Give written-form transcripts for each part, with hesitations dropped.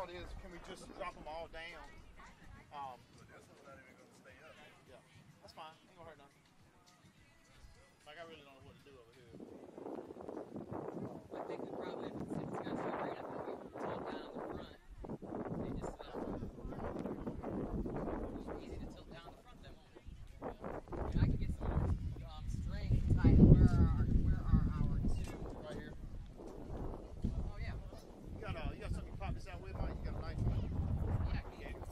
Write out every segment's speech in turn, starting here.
thought is, can we just drop them all down? But this one's not even going to stay up. Yeah, that's fine. Ain't gonna hurt nothing. Like, I really don't know what to do over here. I think we probably, if it's gonna start raining, I think we tilt down the front. They just, it's easy to tilt down the front then, won't it? I mean, I could get some string tied. Where are our two? Right here. Oh yeah. You got something you pop this out with, Mike? You got a knife on it? Yeah, I can get it.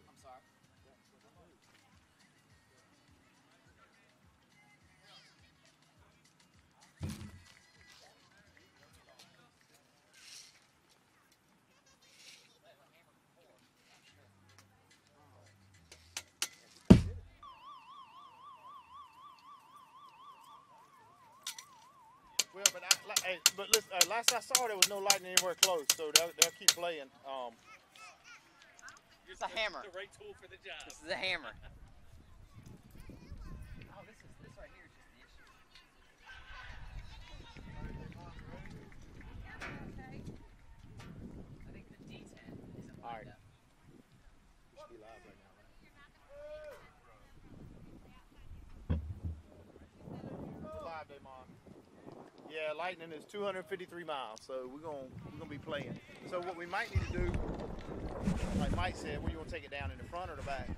I'm sorry. Well, but listen, last I saw there was no lightning anywhere close, so they'll keep playing. It's a hammer. The right tool for the job. This is a hammer. Oh, this right here is just the issue. Okay. I think the D10 isn't All right. lined up. We should be live right now, right? It's a live day, Mom. Yeah, lightning is 253 miles, so we're gonna be playing. So what we might need to do, like Mike said, where you want to take it down, in the front or the back?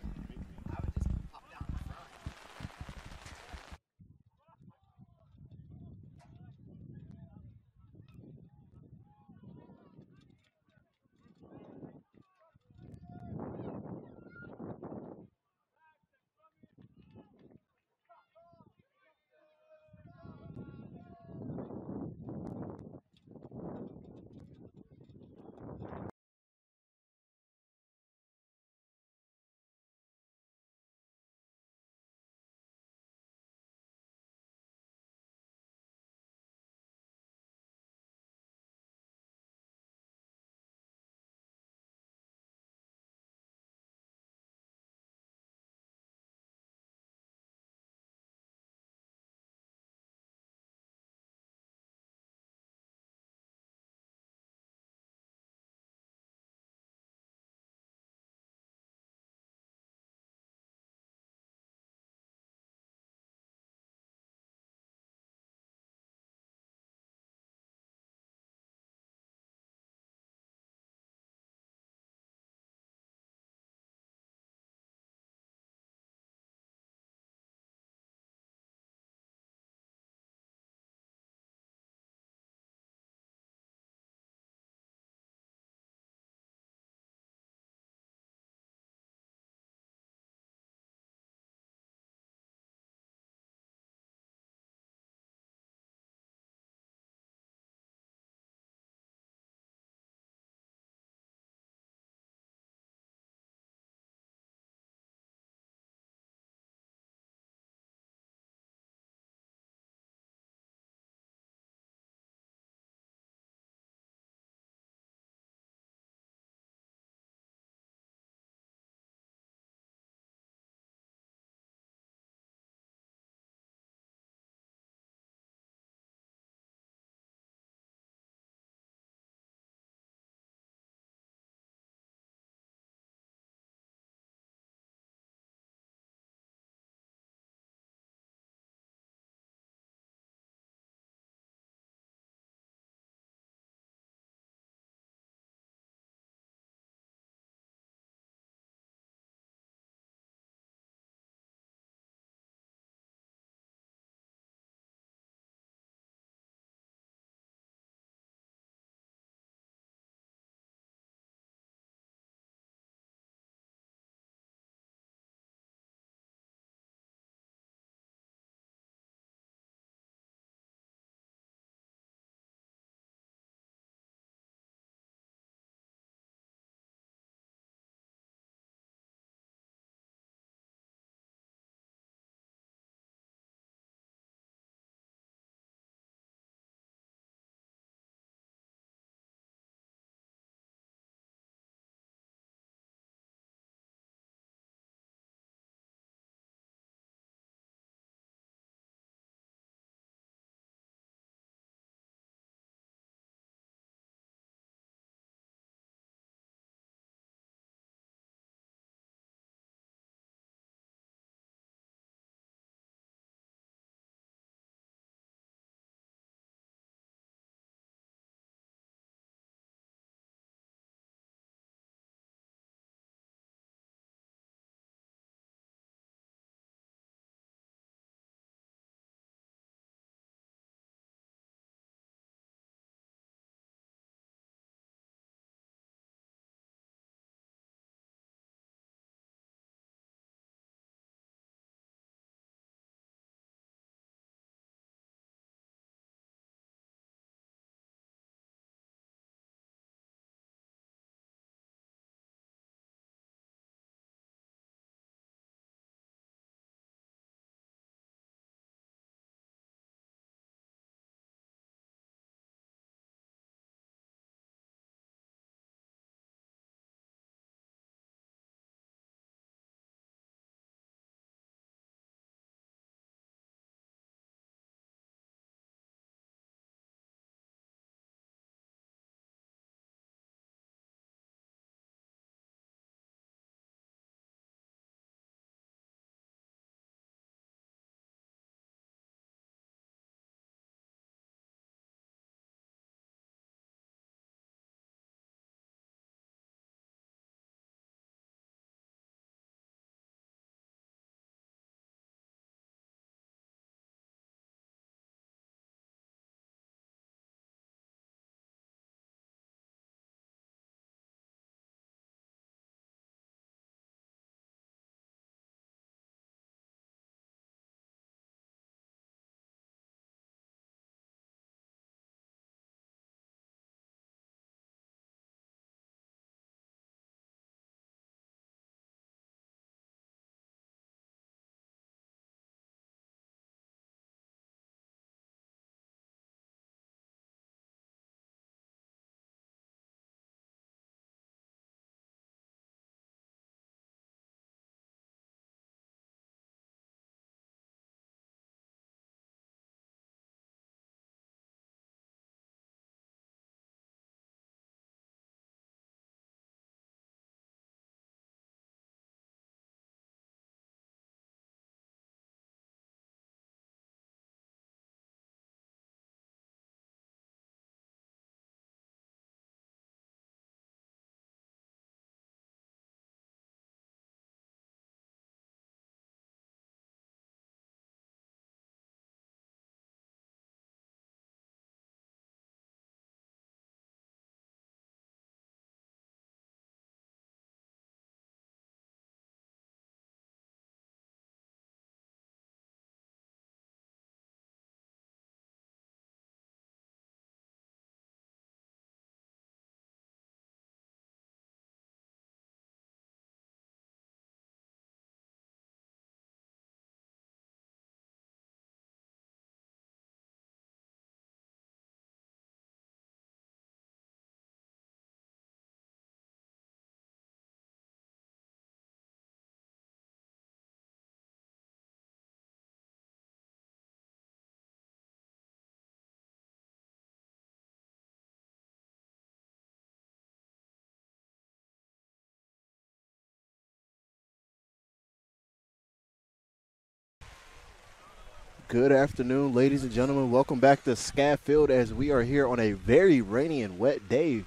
Good afternoon, ladies and gentlemen. Welcome back to Scaff Field as we are here on a very rainy and wet day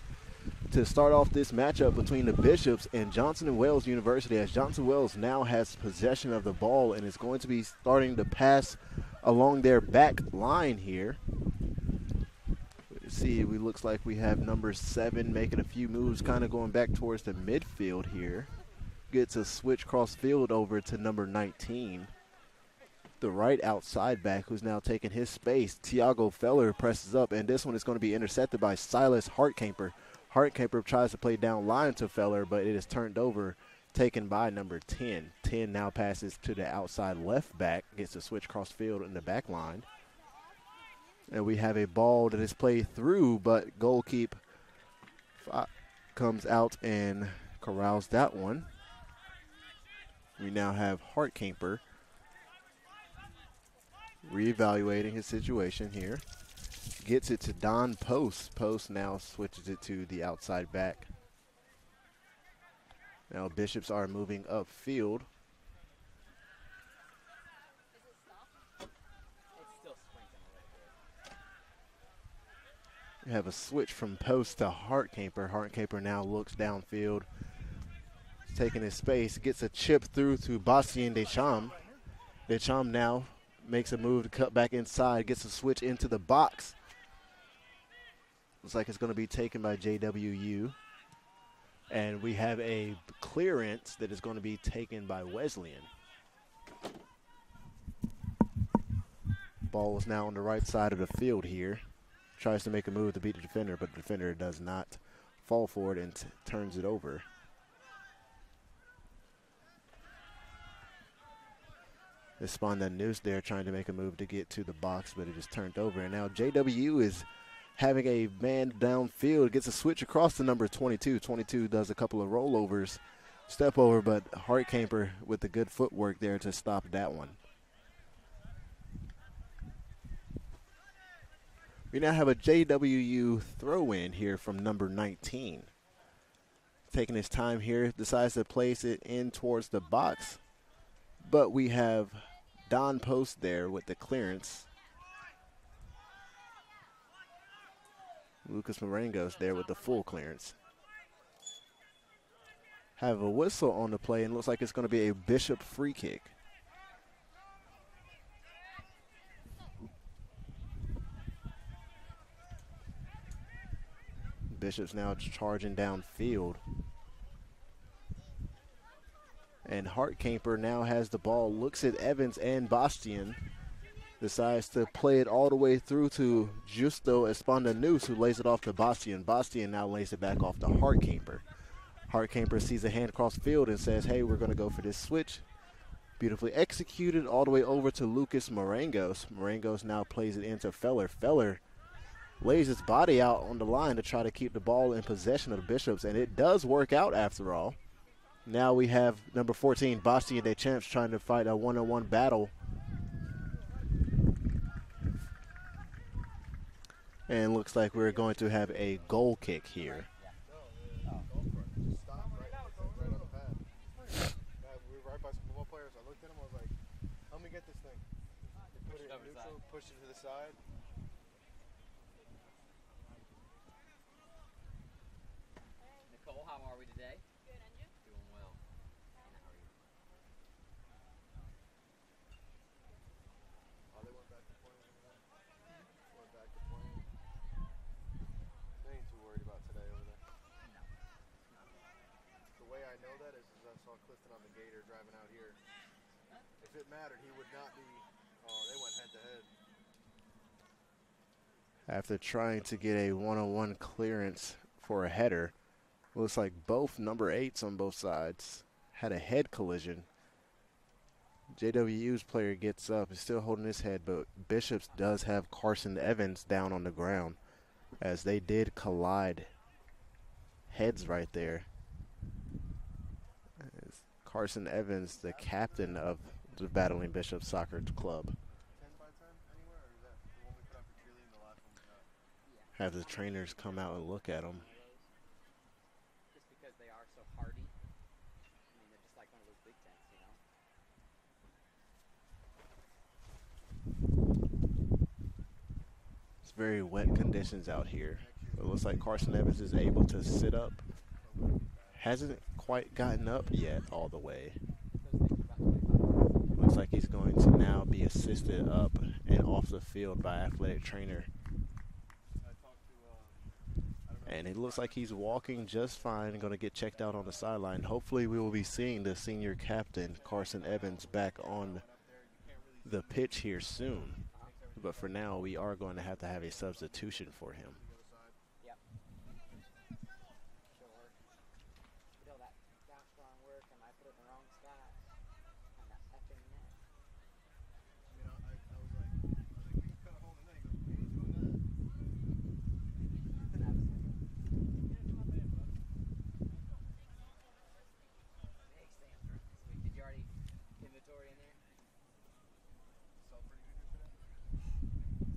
to start off this matchup between the Bishops and Johnson & Wales University, as Johnson & Wales now has possession of the ball and is going to be starting to pass along their back line here. See, we looks like we have number 7 making a few moves, kind of going back towards the midfield here. Gets a switch cross field over to number 19. The right outside back, who's now taking his space. Tiago Feller presses up, and this one is going to be intercepted by Silas Hartkamper. Hartkamper tries to play down line to Feller, but it is turned over, taken by number 10. 10 now passes to the outside left back, gets a switch cross field in the back line. And we have a ball that is played through, but goalkeeper comes out and corrals that one. We now have Hartkamper reevaluating his situation here. Gets it to Don Post. Post now switches it to the outside back. Now Bishops are moving upfield. We have a switch from Post to Hartkamper. Hartkamper now looks downfield. He's taking his space. Gets a chip through to Bastien Deschamps. Deschamps now makes a move to cut back inside. Gets a switch into the box. Looks like it's going to be taken by JWU. And we have a clearance that is going to be taken by Wesleyan. Ball is now on the right side of the field here. Tries to make a move to beat the defender, but the defender does not fall for it and turns it over. Espanda Noose there trying to make a move to get to the box, but it is turned over. And now JW is having a man downfield, gets a switch across to number 22. 22 does a couple of rollovers, step over, but Hartkamper with the good footwork there to stop that one. We now have a JWU throw-in here from number 19. Taking his time here, decides to place it in towards the box. But we have Don Post there with the clearance. Lucas Marengo's there with the full clearance. Have a whistle on the play, and looks like it's going to be a Bishop free kick. Bishop's now charging downfield. And Hartkamper now has the ball, looks at Evans and Bastian. Decides to play it all the way through to Justo Espanda Noose, who lays it off to Bastian. Bastian now lays it back off to Hartkamper. Hartkamper sees a hand cross field and says, hey, we're going to go for this switch. Beautifully executed all the way over to Lucas Marangos. Marangos now plays it into Feller. Feller lays his body out on the line to try to keep the ball in possession of the Bishops, and it does work out after all. Now we have number 14, Bastien Deschamps, trying to fight a one-on-one battle. And looks like we're going to have a goal kick here. Push it to the side. Nicole, how are we today? Good, and you? Doing well. Anna, how are you? Oh, they went back to playing. Went back to playing. They ain't too worried about today over there. No. The way I know that is I saw Clifton on the Gator driving out here. If it mattered, he would not be. Oh, they went head to head. After trying to get a one-on-one clearance for a header, looks like both number 8s on both sides had a head collision. JWU's player gets up, is still holding his head, but Bishops does have Carson Evans down on the ground, as they did collide heads right there. As Carson Evans, the captain of the Battling Bishops Soccer Club. 10 by 10 anywhere, or is that the one we put out for cheerleading, the last one we got? Have the trainers come out and look at them. Just because they are so hardy. I mean, they're just like one of those big tents, you know? It's very wet conditions out here. It looks like Carson Evans is able to sit up. Hasn't quite gotten up yet all the way. Looks like he's going to now be assisted up and off the field by athletic trainer. And it looks like he's walking just fine, going to get checked out on the sideline. Hopefully we will be seeing the senior captain, Carson Evans, back on the pitch here soon. But for now, we are going to have a substitution for him. Yep. Sure. You know that strong work, and I put it in the wrong spot. On that effing net. I was like, you cut a hole in the net. He goes, you ain't doing that. Big Sam's this week. Did you already inventory in there? Sold pretty good today.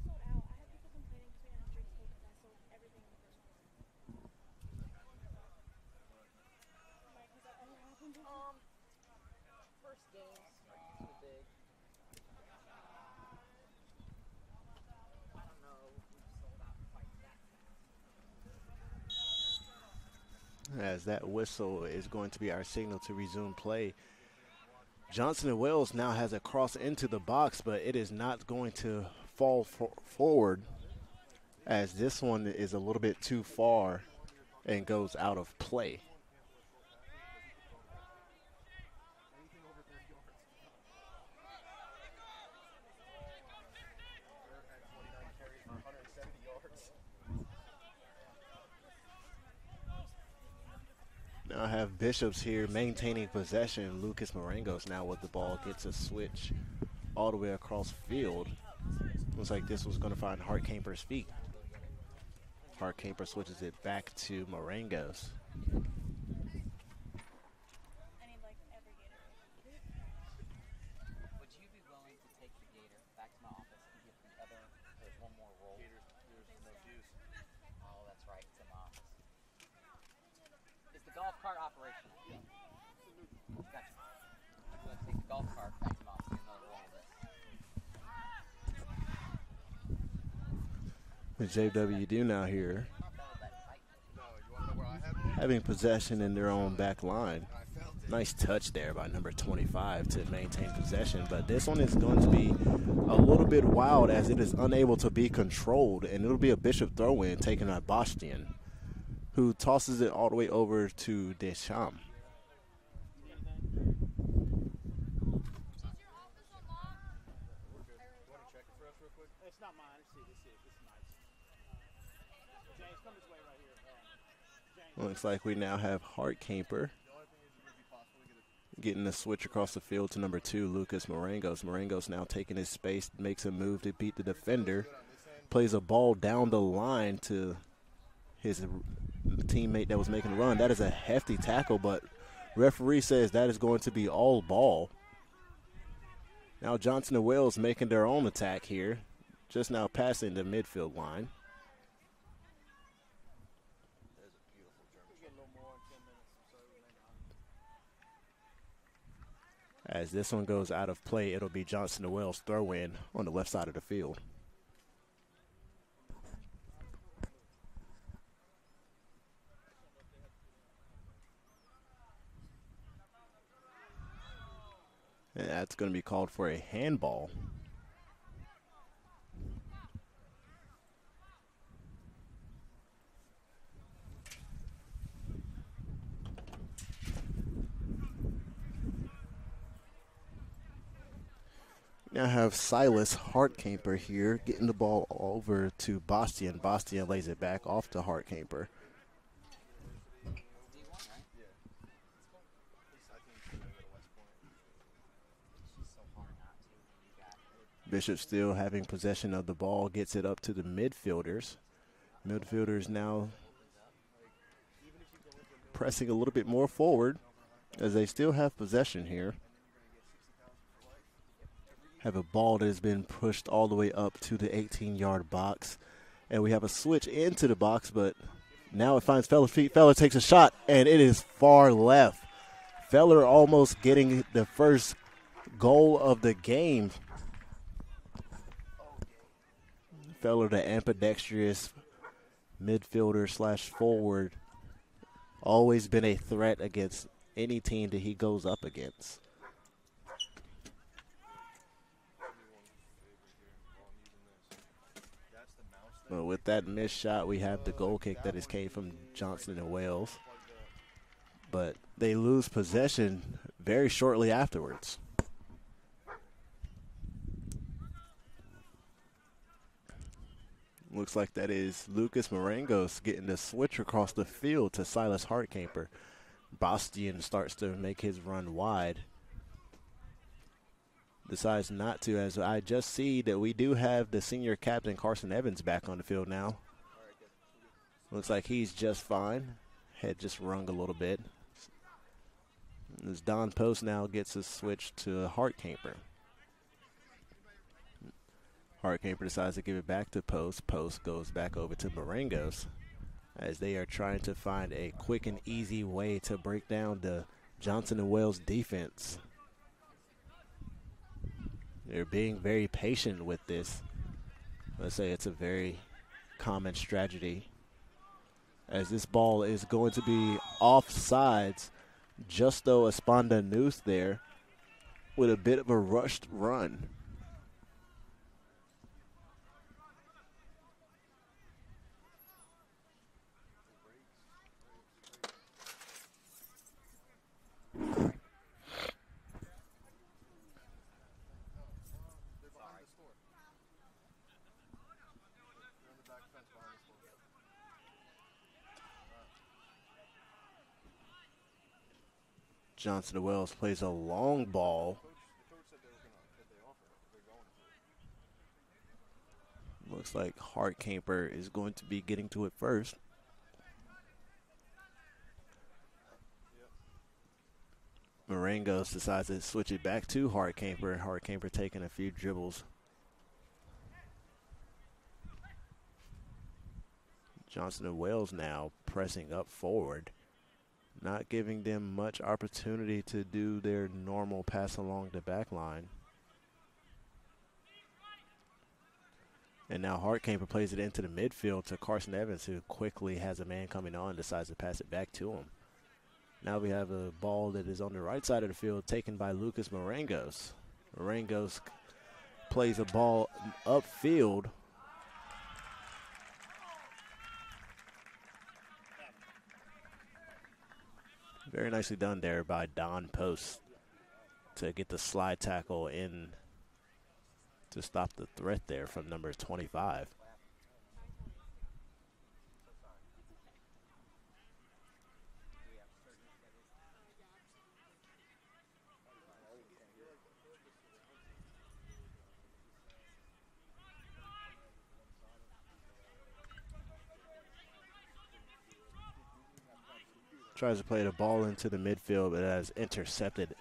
Sold out. I had people complaining because we had a drink because I sold everything in the first quarter. Like, has that ever happened? First games are usually big. I don't know if we've sold out quite that fast. As that whistle is going to be our signal to resume play. Johnson & Wales now has a cross into the box, but it is not going to fall forward, as this one is a little bit too far and goes out of play. Now I have Bishops here maintaining possession. Lucas Marangos now with the ball gets a switch all the way across field. Looks like this was going to find Hartkamper's feet. Hartkamper switches it back to Marangos. I need like every gator. Would you be willing to take the gator back to my office and give the other, there's one more roll? There's no juice. Oh, that's right, it's in my office. Is the golf cart operational? Yeah. Gotcha. Let's take the golf cart back to my office and get another roll of this. The JWD now here Not bad with that tight. No, you want to know where I have it? having possession in their own back line. I felt it. Nice touch there by number 25 to maintain possession, but this one is going to be a little bit wild as it is unable to be controlled, and it'll be a Bishop throw-in taken by Bastian, who tosses it all the way over to Deschamps. It's not mine. It's nice. James, come this way right here. James. Looks like we now have Hartkamper getting the switch across the field to number 2, Lucas Marangos. Marangos now taking his space, makes a move to beat the defender, plays a ball down the line to his teammate that was making a run. That is a hefty tackle, but referee says that is going to be all ball. Now Johnson and Wales making their own attack here, just now passing the midfield line. As this one goes out of play, it'll be Johnson and Wales throw in on the left side of the field. And that's going to be called for a handball. Now have Silas Hartkamper here getting the ball over to Bastian. Bastian lays it back off to Hartkamper. Bishop still having possession of the ball, gets it up to the midfielders. Midfielders now pressing a little bit more forward as they still have possession here. Have a ball that has been pushed all the way up to the 18-yard box. And we have a switch into the box, but now it finds Feller's feet. Feller takes a shot, and it is far left. Feller almost getting the first goal of the game. Feller, the ambidextrous midfielder slash forward, always been a threat against any team that he goes up against. But with that missed shot, we have the goal kick that has came from Johnson and Wales. But they lose possession very shortly afterwards. Looks like that is Lucas Marangos getting the switch across the field to Silas Hartcamper. Bastian starts to make his run wide. Decides not to, as I just see that we do have the senior captain Carson Evans back on the field now. Looks like he's just fine. Head just rung a little bit. As Don Post now gets a switch to Hartcamper. Hartcamper decides to give it back to Post. Post goes back over to Marangos as they are trying to find a quick and easy way to break down the Johnson and Wales defense. They're being very patient with this. Let's say it's a very common strategy. As this ball is going to be offsides, Justo Esponda Noose there with a bit of a rushed run. Johnson and Wales plays a long ball. Looks like Hartcamper is going to be getting to it first. Marangos decides to switch it back to Hartcamper. Hartcamper taking a few dribbles. Johnson and Wales now pressing up forward, not giving them much opportunity to do their normal pass along the back line. And now Hartcamper plays it into the midfield to Carson Evans, who quickly has a man coming on and decides to pass it back to him. Now we have a ball that is on the right side of the field taken by Lucas Marangos. Marangos plays a ball upfield. Very nicely done there by Don Post to get the slide tackle in to stop the threat there from number 25. Tries to play the ball into the midfield, but has intercepted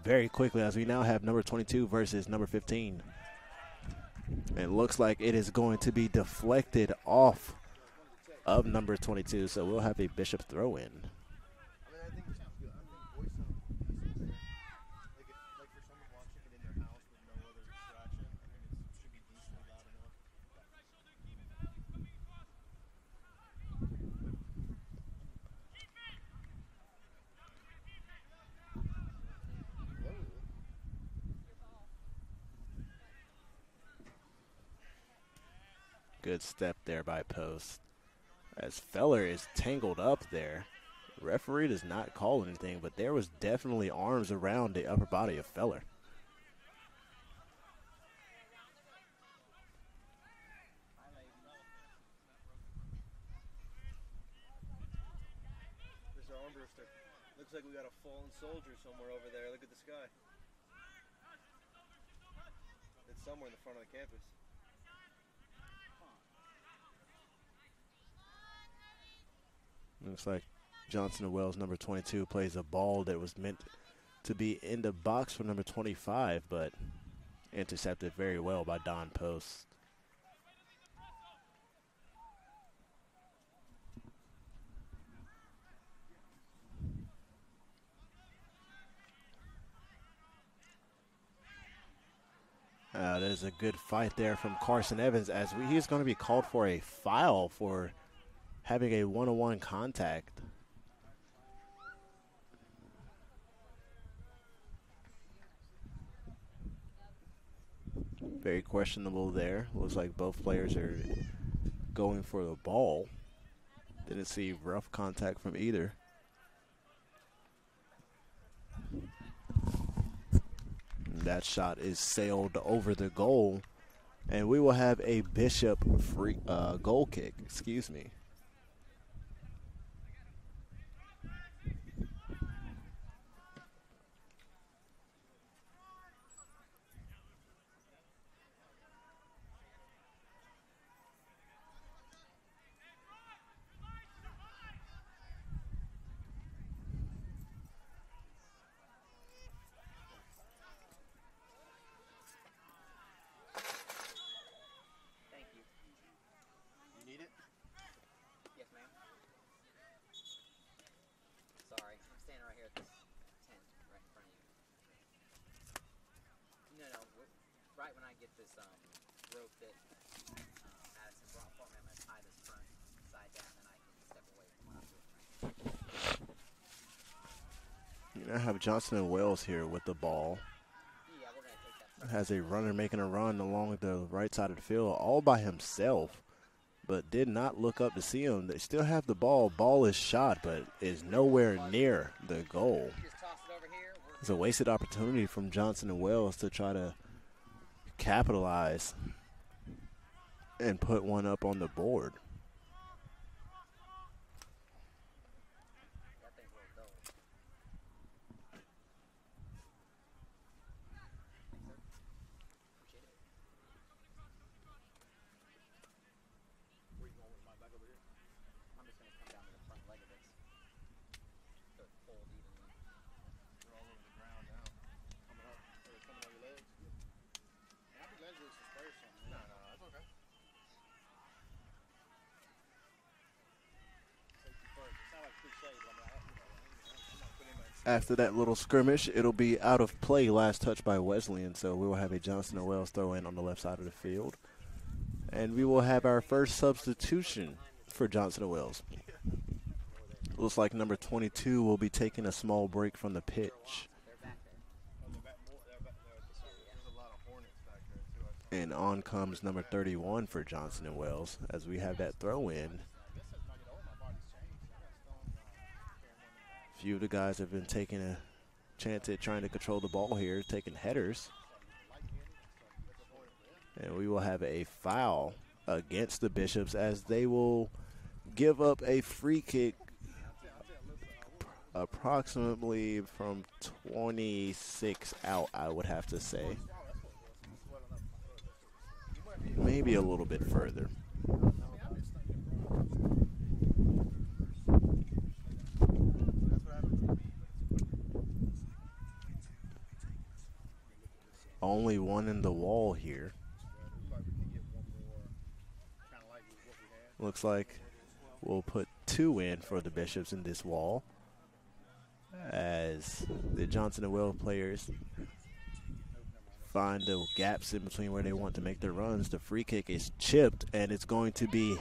very quickly as we now have number 22 versus number 15. It looks like it is going to be deflected off of number 22, so we'll have a Bishop throw in. Good step there by Post. As Feller is tangled up there. Referee does not call anything, but there was definitely arms around the upper body of Feller. Mr. Armbruster, looks like we got a fallen soldier somewhere over there. Look at the sky. It's somewhere in the front of the campus. Looks like Johnson and Wales, number 22, plays a ball that was meant to be in the box for number 25, but intercepted very well by Don Post. There's a good fight there from Carson Evans as he's going to be called for a foul for having a one-on-one contact. Very questionable there. Looks like both players are going for the ball. Didn't see rough contact from either. That shot is sailed over the goal, and we will have a Bishop free goal kick. Excuse me. Thank you. You need it? Yes, ma'am. Sorry, I'm standing right here at this tent right in front of you. No, right when I get this rope that Addison brought for me, I'm going to tie this front side down, and I can step away from what I'm doing. You now have Johnson and Wells here with the ball. Yeah, we're going to take that. Has a runner making a run along the right side of the field all by himself, but did not look up to see him. They still have the ball. Ball is shot, but is nowhere near the goal. Just toss it over here. It's a wasted opportunity from Johnson and Wells to try to capitalize and put one up on the board. That thing's a little dull. Appreciate it. Where you going with my back over here? I'm just going to come down to the front leg of this. So it folds evenly. You're all over the ground now. Coming up, or coming on your legs. I'll be glad to do some spray or something. No, that's okay. Safety first. It sounds like cliche, but I'm not putting my. After that little skirmish, it'll be out of play, last touch by Wesleyan, so we will have a Johnson and Wells throw in on the left side of the field. And we will have our first substitution for Johnson and Wells. Looks like number 22 will be taking a small break from the pitch. They're back there. There's a lot of hornets back there, too. I saw. And on comes number 31 for Johnson and Wells as we have that throw in. Few of the guys have been taking a chance at trying to control the ball here, taking headers. And we will have a foul against the Bishops as they will give up a free kick approximately from 26 out, I would have to say. Maybe a little bit further. Only one in the wall here. Looks like we'll put two in for the Bishops in this wall as the Johnson and Wells players find the gaps in between where they want to make their runs. The free kick is chipped, and it's going to be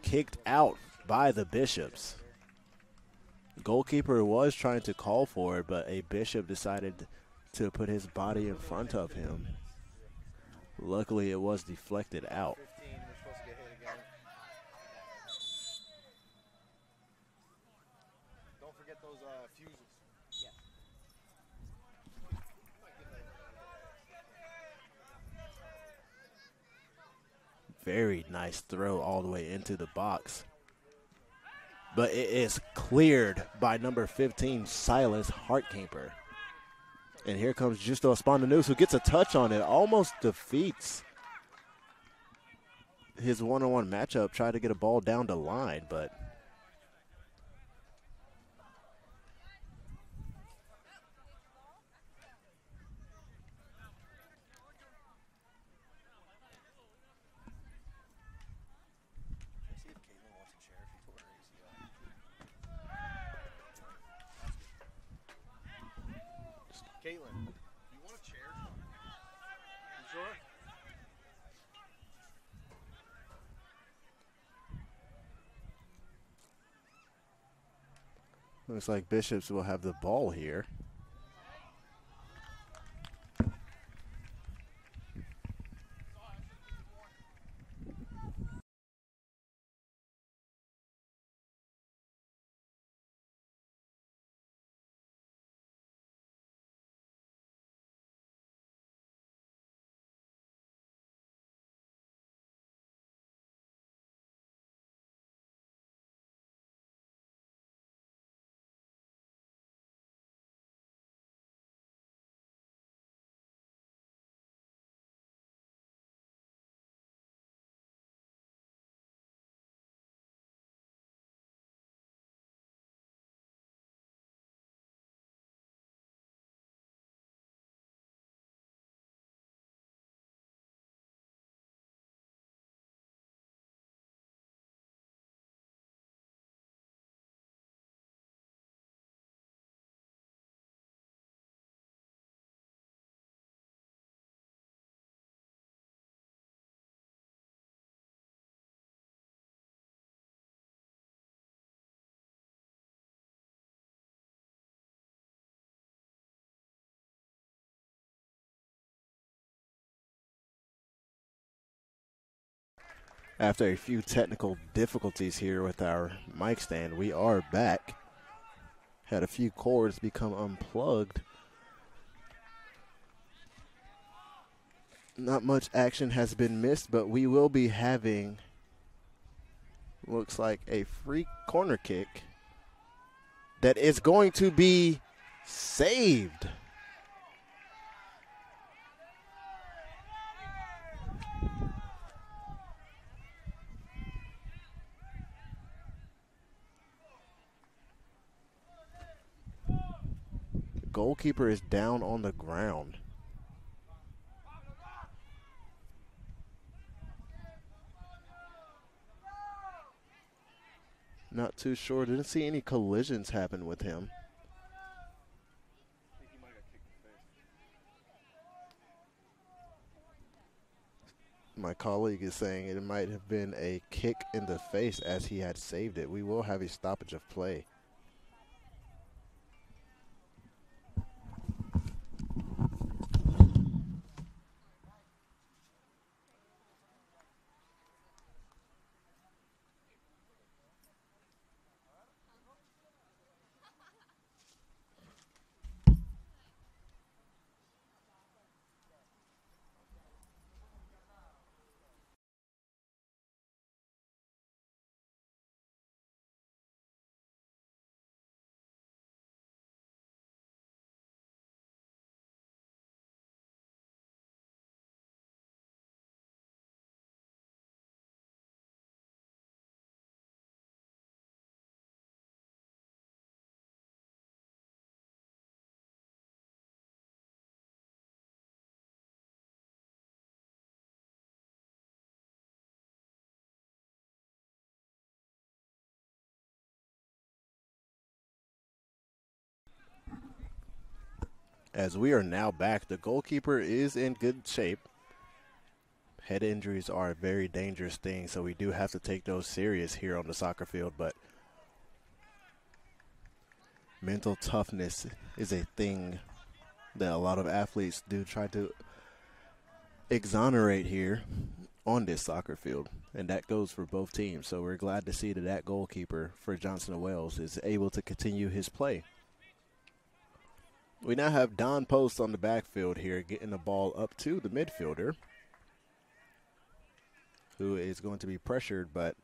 kicked out by the Bishops. The goalkeeper was trying to call for it, but a Bishop decided to put his body in front of him. Luckily, it was deflected out. 15, we're supposed to get hit again. Don't forget those fuses. Yeah. Very nice throw all the way into the box. But it is cleared by number 15, Silas Hartkamper. And here comes Justo Espondanus, who gets a touch on it, almost defeats his one-on-one matchup, tried to get a ball down the line, but See if Caitlin wants a chair if he tore her ACL. Caitlin, You want a chair? you Sure. Looks like Bishops will have the ball here. After a few technical difficulties here with our mic stand, we are back. Had a few cords become unplugged. Not much action has been missed, but we will be having, looks like, a free corner kick that is going to be saved. Goalkeeper is down on the ground. Not too sure. Didn't see any collisions happen with him. I think he might have got kicked in the face. My colleague is saying it might have been a kick in the face as he had saved it. We will have a stoppage of play. As we are now back, the goalkeeper is in good shape. Head injuries are a very dangerous thing, so we do have to take those serious here on the soccer field, but mental toughness is a thing that a lot of athletes do try to exonerate here on this soccer field, and that goes for both teams. So we're glad to see that that goalkeeper for Johnson & Wales is able to continue his play. We now have Don Post on the backfield here, getting the ball up to the midfielder, who is going to be pressured, but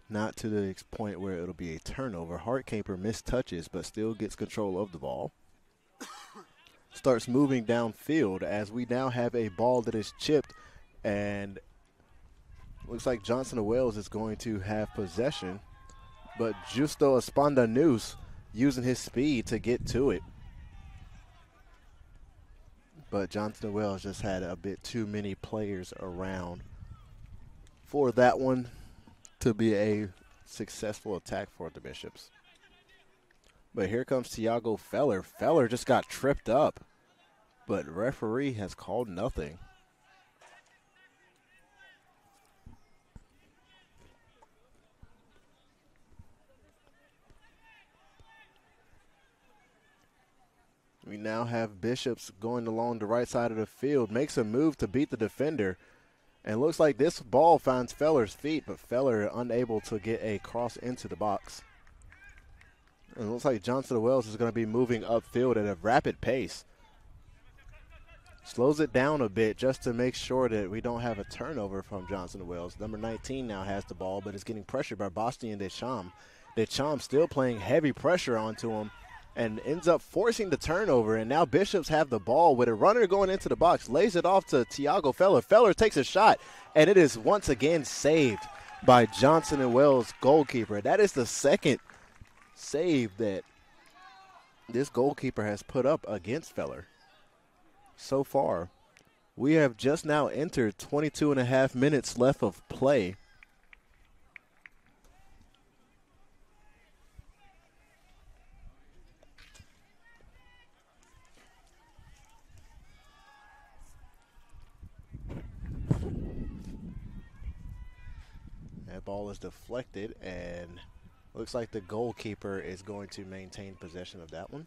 not to the point where it'll be a turnover. Hartcaper mistouches, but still gets control of the ball. Starts moving downfield as we now have a ball that is chipped, and looks like Johnson & Wales is going to have possession, but Justo Espandanus using his speed to get to it. But Johnson & Wales just had a bit too many players around for that one to be a successful attack for the Bishops. But here comes Tiago Feller. Feller just got tripped up, but referee has called nothing. We now have Bishops going along the right side of the field, makes a move to beat the defender, and looks like this ball finds Feller's feet, but Feller unable to get a cross into the box. And it looks like Johnson Wells is going to be moving upfield at a rapid pace. Slows it down a bit just to make sure that we don't have a turnover from Johnson Wells. Number 19 now has the ball, but is getting pressured by Bastien Deschamps. Deschamps still playing heavy pressure onto him and ends up forcing the turnover. And now Bishops have the ball with a runner going into the box, lays it off to Tiago Feller. Feller takes a shot, and it is once again saved by Johnson & Wells goalkeeper. That is the second save that this goalkeeper has put up against Feller so far. We have just now entered 22 and a half minutes left of play. That ball is deflected, and looks like the goalkeeper is going to maintain possession of that one.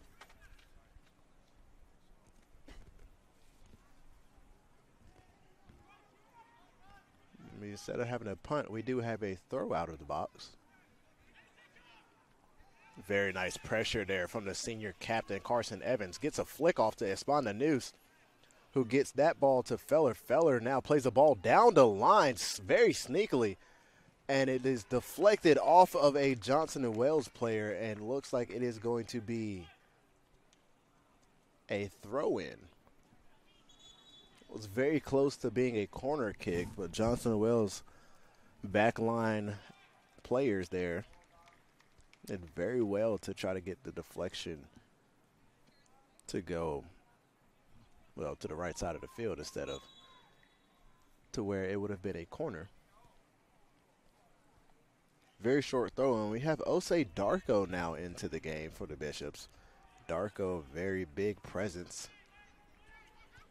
Instead of having a punt, we do have a throw out of the box. Very nice pressure there from the senior captain, Carson Evans. Gets a flick off to Esponda News, who gets that ball to Feller. Feller now plays the ball down the line very sneakily, and it is deflected off of a Johnson & Wells player, and looks like it is going to be a throw-in. Was very close to being a corner kick, but Johnson & Wells backline players there did very well to try to get the deflection to go, well, to the right side of the field instead of to where it would have been a corner. Very short throw, and we have Osei Darko now into the game for the Bishops. Darko, very big presence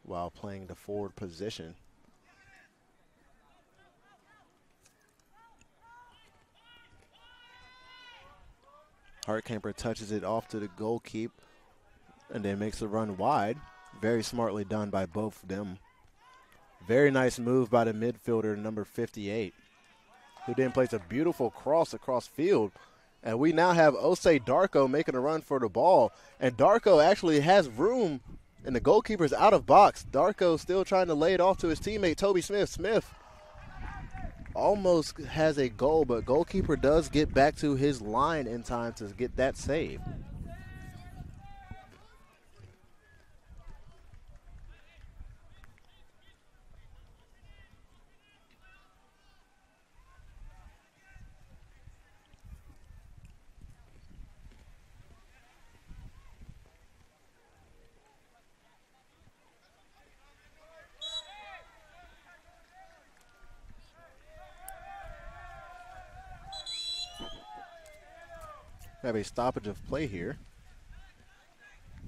while playing the forward position. Hartkamper touches it off to the goalkeeper and then makes a run wide. Very smartly done by both of them. Very nice move by the midfielder, number 58, who then plays a beautiful cross across field. And we now have Osei Darko making a run for the ball. And Darko actually has room, and the goalkeeper's out of box. Darko still trying to lay it off to his teammate, Toby Smith. Smith almost has a goal, but goalkeeper does get back to his line in time to get that save. Have a stoppage of play here,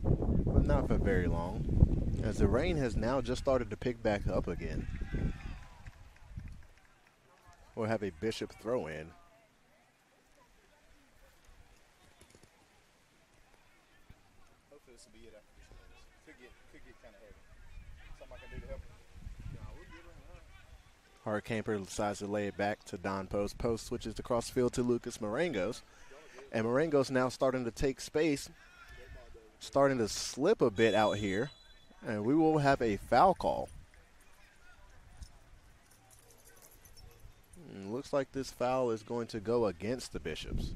but not for very long, as the rain has now just started to pick back up again. We'll have a Bishop throw in. Hopefully this will be it after this. Could get kind of heavy. Something I can do to help him. Nah, we'll get him. Hartkamper decides to lay it back to Don Post. Post switches the cross field to Lucas Marangos. And Marengo's now starting to take space, starting to slip a bit out here, and we will have a foul call. And looks like this foul is going to go against the Bishops.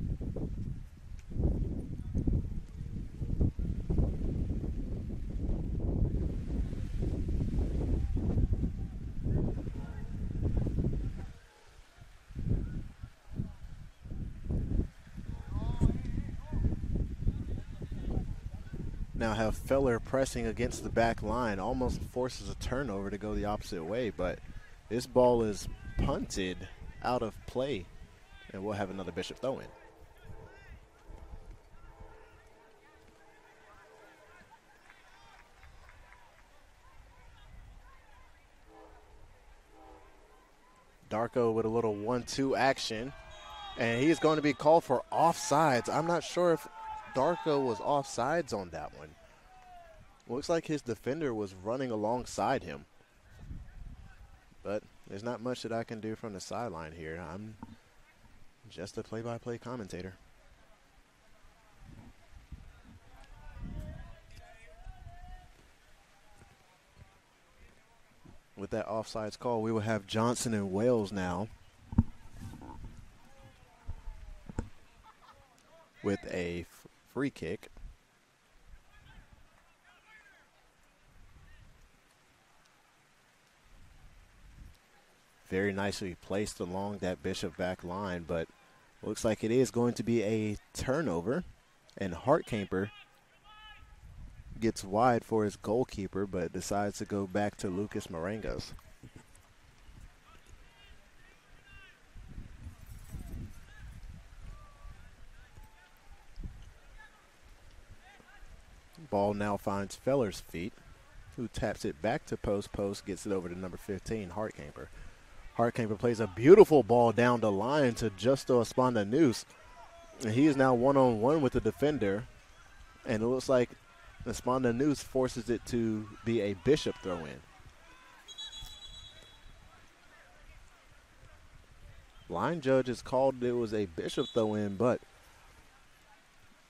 Now have Feller pressing against the back line, almost forces a turnover to go the opposite way, but this ball is punted out of play, and we'll have another Bishop throw in. Darko with a little 1-2 action, and he's going to be called for offsides. I'm not sure if Darko was offsides on that one. Looks like his defender was running alongside him. But there's not much that I can do from the sideline here. I'm just a play-by-play commentator. With that offsides call, we will have Johnson and Wales now with a free kick. Very nicely placed along that Bishop back line, but looks like it is going to be a turnover, and Hartkamper gets wide for his goalkeeper, but decides to go back to Lucas Marangos. Ball now finds Feller's feet, who taps it back to post, gets it over to number 15, Hartkamper. Hartkamper plays a beautiful ball down the line to Justo Esponda-News, and he is now one-on-one with the defender, and it looks like Esponda-News forces it to be a Bishop throw-in. Line judge has called it was a Bishop throw-in, but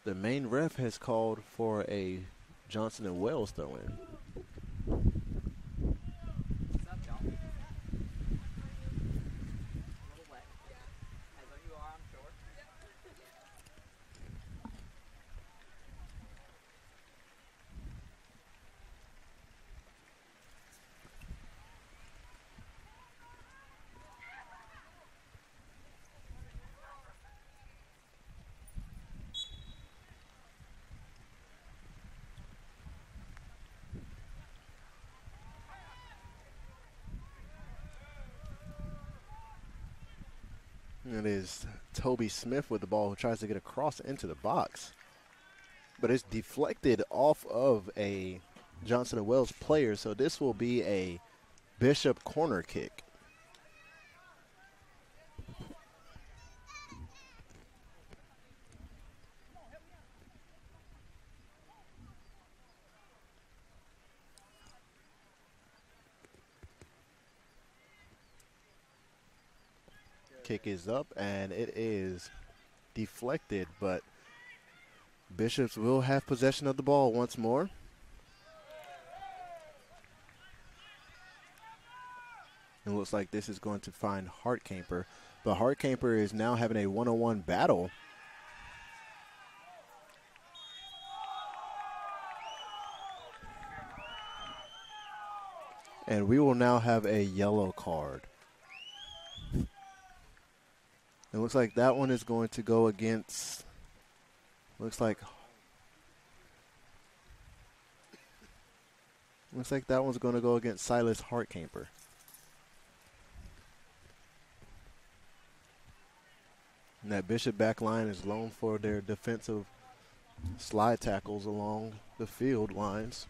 the main ref has called for a Johnson and Wells throw-in. What's up, John? A little wet. As though you are, I'm sure. It is Toby Smith with the ball, who tries to get across into the box. But it's deflected off of a Johnson & Wales player, so this will be a Bishop corner kick. Kick is up, and it is deflected, but Bishops will have possession of the ball once more. It looks like this is going to find Hartkamper, but Hartkamper is now having a one-on-one battle. And we will now have a yellow card. It looks like that one is going to go against, looks like that one's going to go against Silas Hartkamper. And that Bishop back line is known for their defensive slide tackles along the field lines.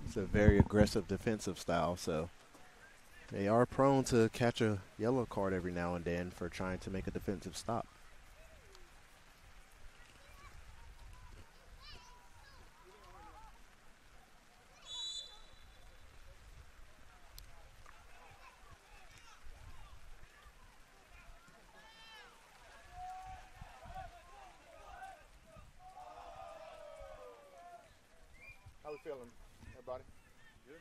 It's a very aggressive defensive style, so they are prone to catch a yellow card every now and then for trying to make a defensive stop. How we feeling, everybody? Good?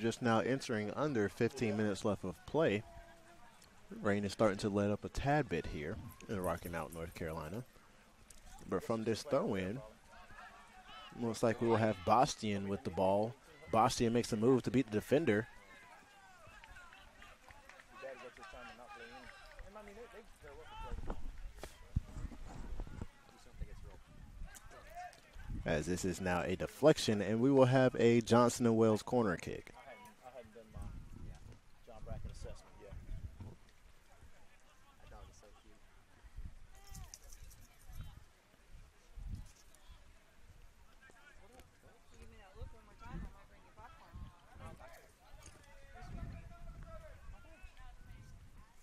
Just now entering under 15 minutes left of play. Rain is starting to let up a tad bit here in Rocky Mount, North Carolina. But from this throw-in, looks like we will have Bastian with the ball. Bastian makes a move to beat the defender. As this is now a deflection, and we will have a Johnson & Wales corner kick. I hadn't done my John Bracken assessment yet. That dog is so cute. Give me that look one more time, I might bring you popcorn.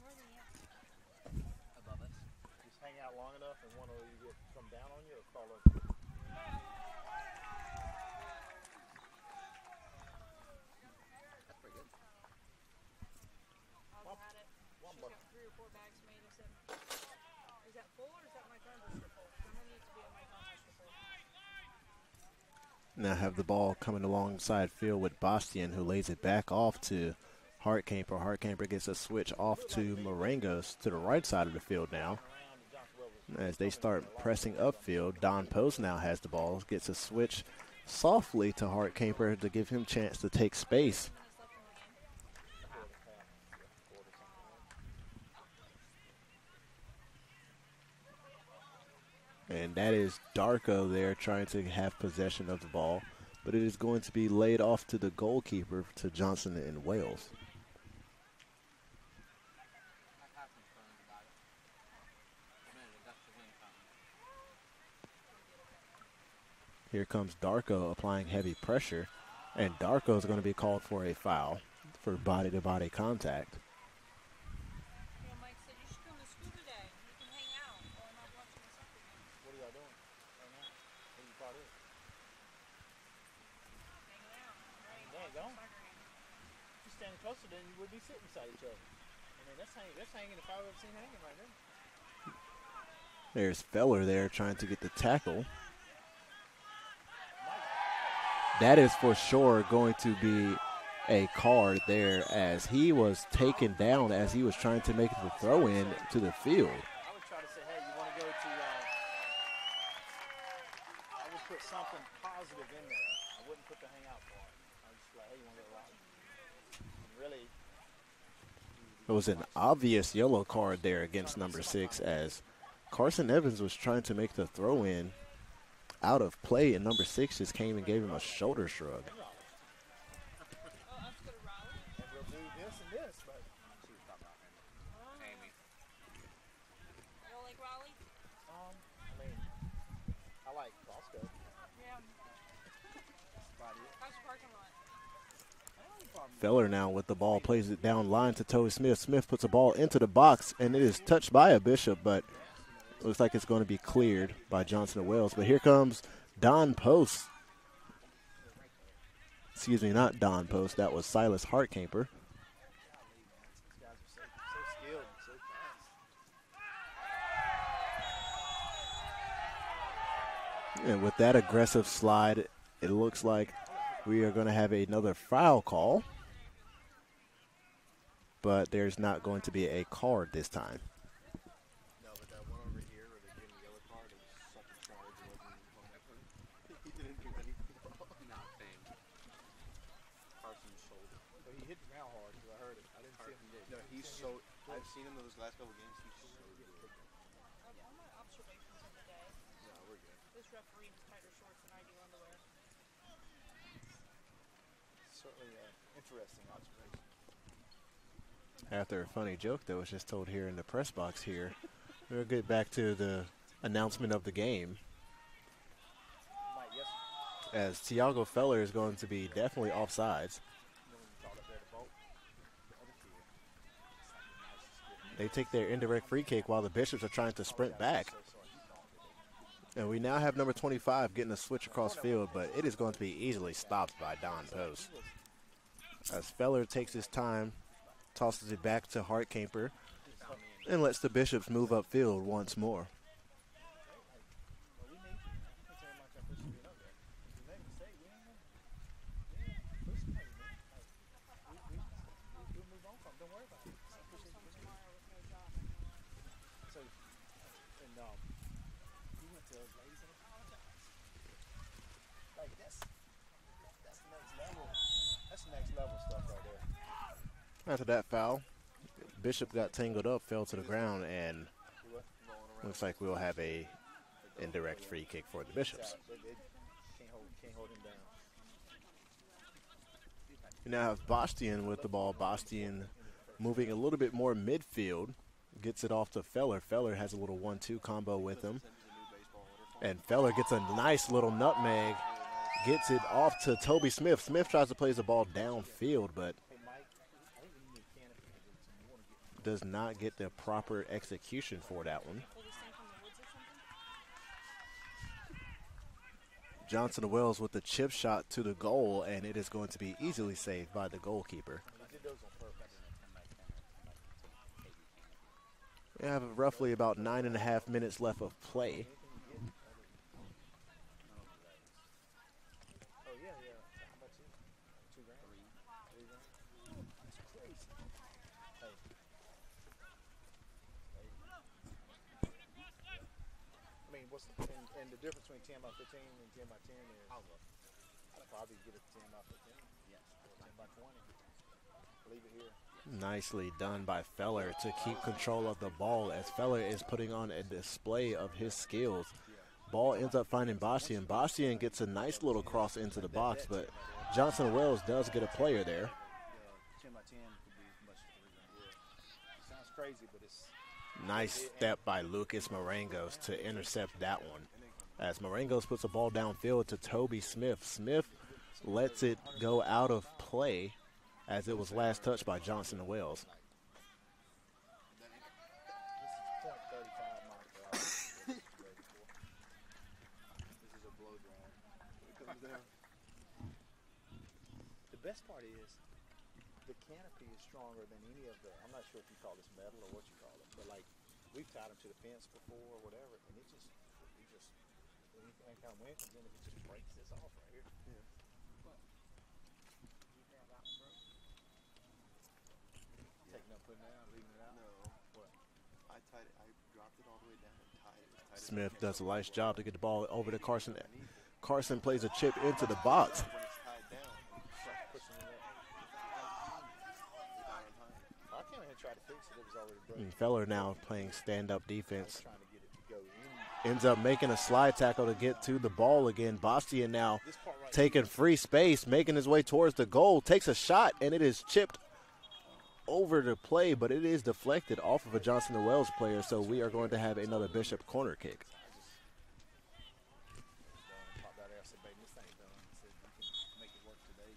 Where are they at? Above us. Just hang out long enough and one of you come down on you or crawl over. Now have the ball coming alongside field with Bastian, who lays it back off to Hartkamper. Hartkamper gets a switch off to Marangos to the right side of the field now. As they start pressing upfield, Don Post now has the ball, gets a switch softly to Hartkamper to give him a chance to take space. And that is Darko there trying to have possession of the ball, but it is going to be laid off to the goalkeeper, to Johnson and Wales. Here comes Darko applying heavy pressure, and Darko is going to be called for a foul for body-to-body contact. Yeah, Mike said you should come to school today. You can hang out while I'm not watching the soccer game. What are y'all doing right now? What are you part of? Hanging out, right? There you go. Soccer game. You standing closer than you would be sitting beside each other. I mean, that's hanging if I've ever seen hanging right there. There's Feller there trying to get the tackle. That is for sure going to be a card there, as he was taken down as he was trying to make the throw in to the field. I would try to say, hey, you want to go to, I would put something positive in there. I wouldn't put the hang out part. I would just be like, hey, you want to go out? And really, It was an obvious yellow card there against number 6, as Carson Evans was trying to make the throw in out of play, and number 6 just came and gave him a shoulder shrug. Oh, us go to Raleigh. and we'll do this and this, but She was talking about him. Amy. You don't like Raleigh? I mean, I like Costco. Yeah. About it. How's the parking lot? I don't have a problem. Feller now with the ball, plays it down line to Toby Smith. Smith puts a ball into the box, and it is touched by a Bishop, but looks like it's going to be cleared by Johnson and Wales. But here comes Don Post. Excuse me, not Don Post. That was Silas Hartkamper. These guys are so skilled and so fast. And with that aggressive slide, it looks like we are going to have another foul call. But there's not going to be a card this time. No, but that one over here where they gave him the yellow card, it was such a charge. It wasn't even funny. He didn't do anything wrong. Nothing. Carson's shoulder. But he hit the ground hard because I heard it. I didn't see him. No, he's so. I've seen him in those last couple games. He's so good. All my observations of the day. Yeah, we're good. This referee has tighter shorts than I do underwear. Certainly interesting observation. After a funny joke that was just told here in the press box here, we'll get back to the announcement of the game, Mike, yes. as Tiago Feller is going to be definitely offsides. You know when you called up there to vote? The other kid. They take their indirect free kick while the Bishops are trying to sprint back. And we now have number 25 getting a switch across field, but it is going to be easily stopped by Don Post. As Feller takes his time, tosses it back to Hartkamper, and lets the Bishops move upfield once more. Well, we need you, man. I can't tell you how much I appreciate being up there. If you make a mistake, we ain't gonna push somebody, man. Like, we'll move on from it. Don't worry about it. I appreciate you being here. Tomorrow with no job. So, and he went to those ladies and apologized. Like, that's the next level. That's the next level stuff right there. After that foul, Bishop got tangled up, fell to the ground, and looks like we'll have a indirect free kick for the Bishops. They can't hold him down. We now have Bastian with the ball. Bastian moving a little bit more midfield, gets it off to Feller. Feller has a little 1-2 combo with him. And Feller gets a nice little nutmeg, gets it off to Toby Smith. Smith tries to play the ball downfield, but Hey, Mike, I think we need canopy boots and you want to get does not get the proper execution for that one. Pull this thing from the woods or something? Johnson Wells with the chip shot to the goal, and it is going to be easily saved by the goalkeeper. He did those on purpose. We have roughly about 9.5 minutes left of play. 2 grand? 3 grand? That's crazy. Hey. I mean, what's the, and the difference between 10 by 15 and 10 by 10 is? I'd probably get it 10 by 15. Yes. Or 10 by 20. Leave it here. Nicely done by Feller to keep control of the ball as Feller is putting on a display of his skills. Ball ends up finding Bastian. Bastian gets a nice little cross into the box, but Johnson Wells does get a player there. 10 by 10 could be as much as 3 grand. Yeah. Sounds crazy, but it's... Nice step by Lucas Marangos to intercept that one. As Marangos puts the ball downfield to Toby Smith. Smith lets it go out of play as it was last touched by Johnson Wells. This is .35 mile per hour. This is a blow dry. It comes down. The best part is the canopy is stronger than any of the, I'm not sure if you call this metal or what you call it, but like we've tied them to the fence before or whatever, and it just any kind of wind comes in, it just breaks this off right here. Yeah. Taking up, putting it out, leaving it out? No. What? I tied it, I dropped it all the way down and tied it. Smith does a nice job to get the ball over to Carson. Carson plays a chip into the box. When it's tied down, and start pushing it up. I came in and tried to fix it, it was already broken. And Feller now playing stand-up defense. Trying to get it to go in. Ends up making a slide tackle to get to the ball again. Bastian now taking free space, making his way towards the goal, takes a shot, and it is chipped over the play, but it is deflected off of a Johnson & Wells player, so we are going to have another Bishop corner kick. Popped out there, I said, baby, this thing's done. I said, we can make it work today.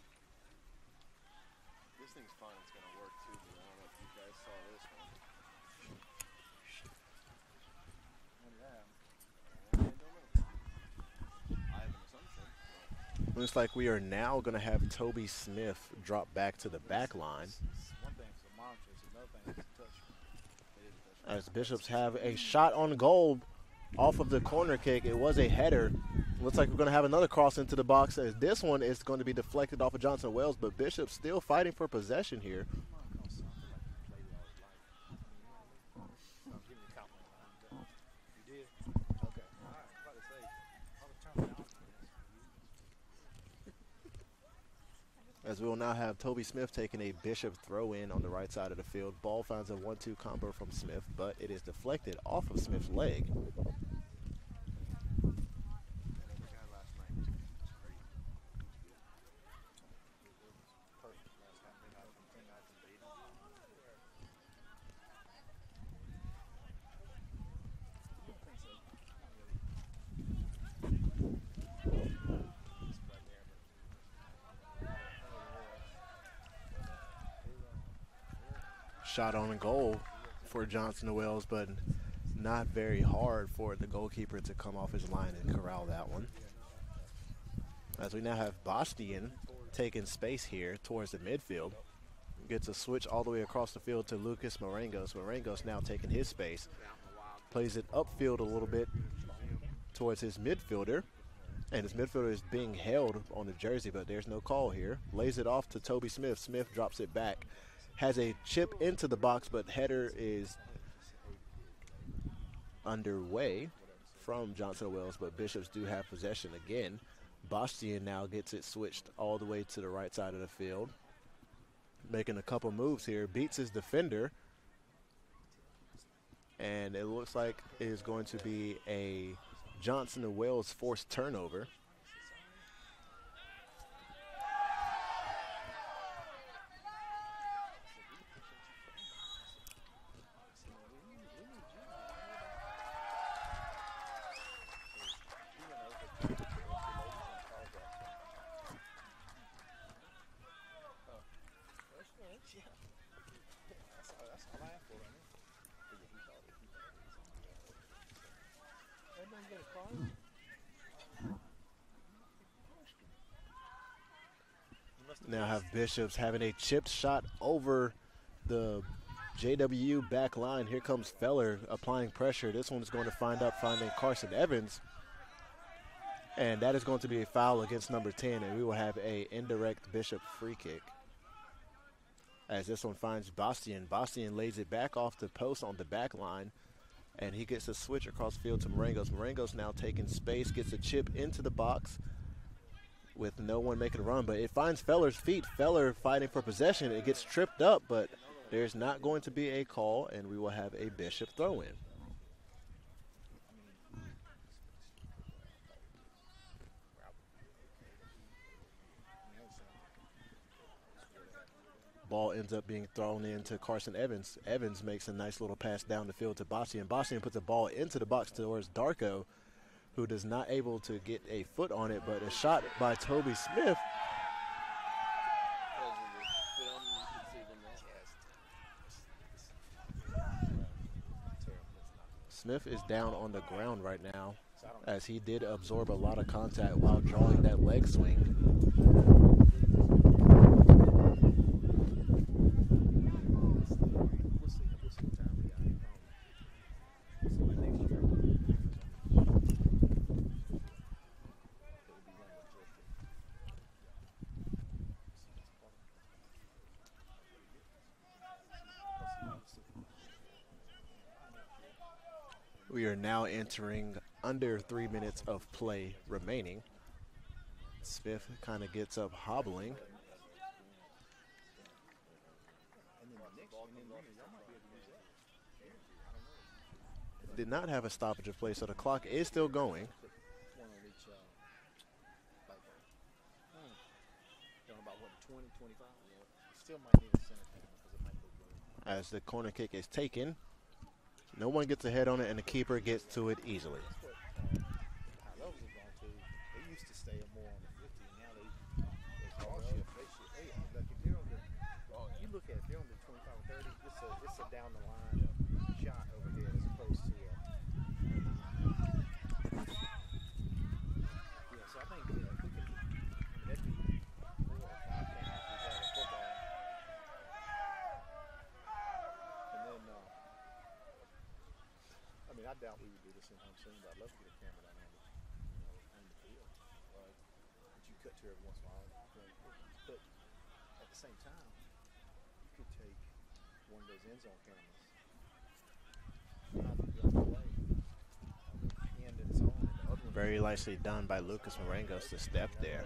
This thing's fine, it's going to work too, but I don't know if you guys saw this one. I have an assumption. Looks like we are now going to have Toby Smith drop back to the back line. One thing's a monitor, it's another thing is a touch. It is a touch. As Bishops have a shot on goal off of the corner kick. It was a header. Looks like we're going to have another cross into the box as this one is going to be deflected off of Johnson Wells, but Bishops still fighting for possession here. You did? Okay. All right. I was about to say, I was turning it off. As we will now have Toby Smith taking a Bishop throw in on the right side of the field. Ball finds a 1-2 combo from Smith, but it is deflected off of Smith's leg. Shot on goal for Johnson Wells, but not very hard for the goalkeeper to come off his line and corral that one. As we now have Bastian taking space here towards the midfield. Gets a switch all the way across the field to Lucas Marangos. Marangos now taking his space. Plays it upfield a little bit towards his midfielder. And his midfielder is being held on the jersey, but there's no call here. Lays it off to Toby Smith. Smith drops it back. Has a chip into the box, but header is underway from Johnson Wells, but Bishops do have possession again. Bastian now gets it switched all the way to the right side of the field. Making a couple moves here, beats his defender. And it looks like it is going to be a Johnson Wells forced turnover. Now have Bishops having a chipped shot over the JWU back line. Here comes Feller applying pressure. This one is going to find up finding Carson Evans. And that is going to be a foul against number 10, and we will have a indirect Bishop free kick. As this one finds Bastian. Bastian lays it back off the post on the back line, and he gets a switch across field to Marangos. Marangos now taking space, gets a chip into the box with no one making a run, but it finds Feller's feet. Feller fighting for possession. It gets tripped up, but there's not going to be a call, and we will have a Bishop throw-in. Ball ends up being thrown into Carson Evans. Evans makes a nice little pass down the field to Bastian. Bastian puts the ball into the box towards Darko, who does not able to get a foot on it, but a shot by Toby Smith. Smith is down on the ground right now, as he did absorb a lot of contact while drawing that leg swing. We are now entering under 3 minutes of play remaining. Smith kind of gets up hobbling. Did not have a stoppage of play, so the clock is still going. As the corner kick is taken, no one gets a head on it, and the keeper gets to it easily. You look at it, they're on the 25 or 30. It's a down the line shot over here as opposed to. Yeah, so I think if we can, that'd be 4 or 5 penalties out of football. And then, I mean, I doubt we would do this anytime soon, but I'd love to get a camera down on the field, right? But you cut to every once in a while. But at the same time, you could take one of those end zone cameras. Very nicely done by Lucas Marangos to step there.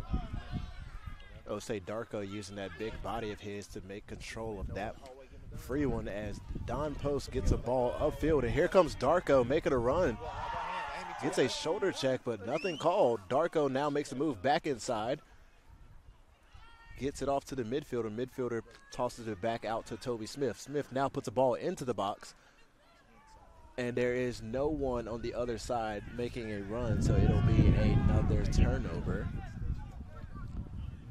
Osei Darko using that big body of his to make control of that free one as Don Post gets a ball upfield. And here comes Darko making a run. Gets a shoulder check, but nothing called. Darko now makes a move back inside. Gets it off to the midfielder. Midfielder tosses it back out to Toby Smith. Smith now puts the ball into the box. And there is no one on the other side making a run, so it'll be another turnover.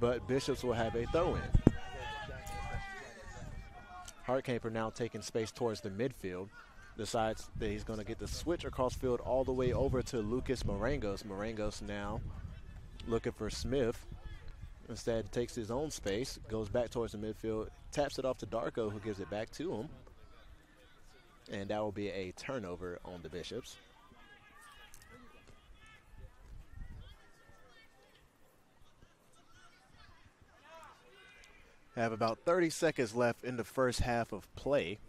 But Bishops will have a throw-in. Hartkamper now taking space towards the midfield. Decides that he's going to get the switch across field all the way over to Lucas Marangos. Marangos now looking for Smith. Instead takes his own space, goes back towards the midfield, taps it off to Darko, who gives it back to him. And that will be a turnover on the Bishops. Have about 30 seconds left in the first half of play.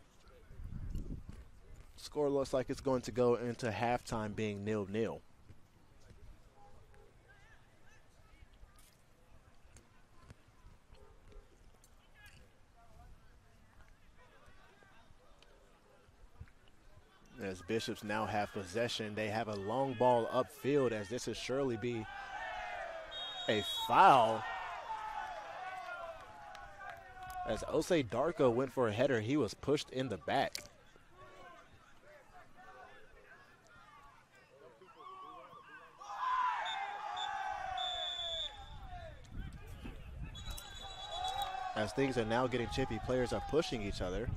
Score looks like it's going to go into halftime being 0-0. As Bishops now have possession, they have a long ball upfield, as this will surely be a foul. As Osei Darko went for a header, he was pushed in the back. As things are now getting chippy, players are pushing each other.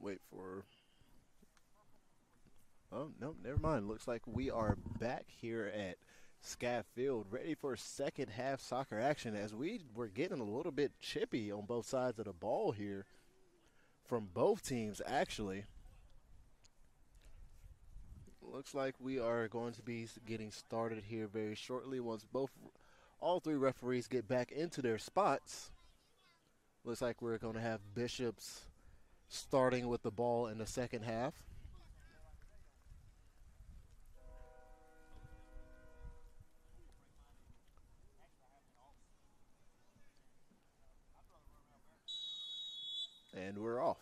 Wait for. Oh, no, never mind. Looks like we are back here at Scaff Field, ready for second half soccer action as we were getting a little bit chippy on both sides of the ball here from both teams, actually. Looks like we are going to be getting started here very shortly once all three referees get back into their spots. Looks like we're going to have Bishops starting with the ball in the second half. And we're off.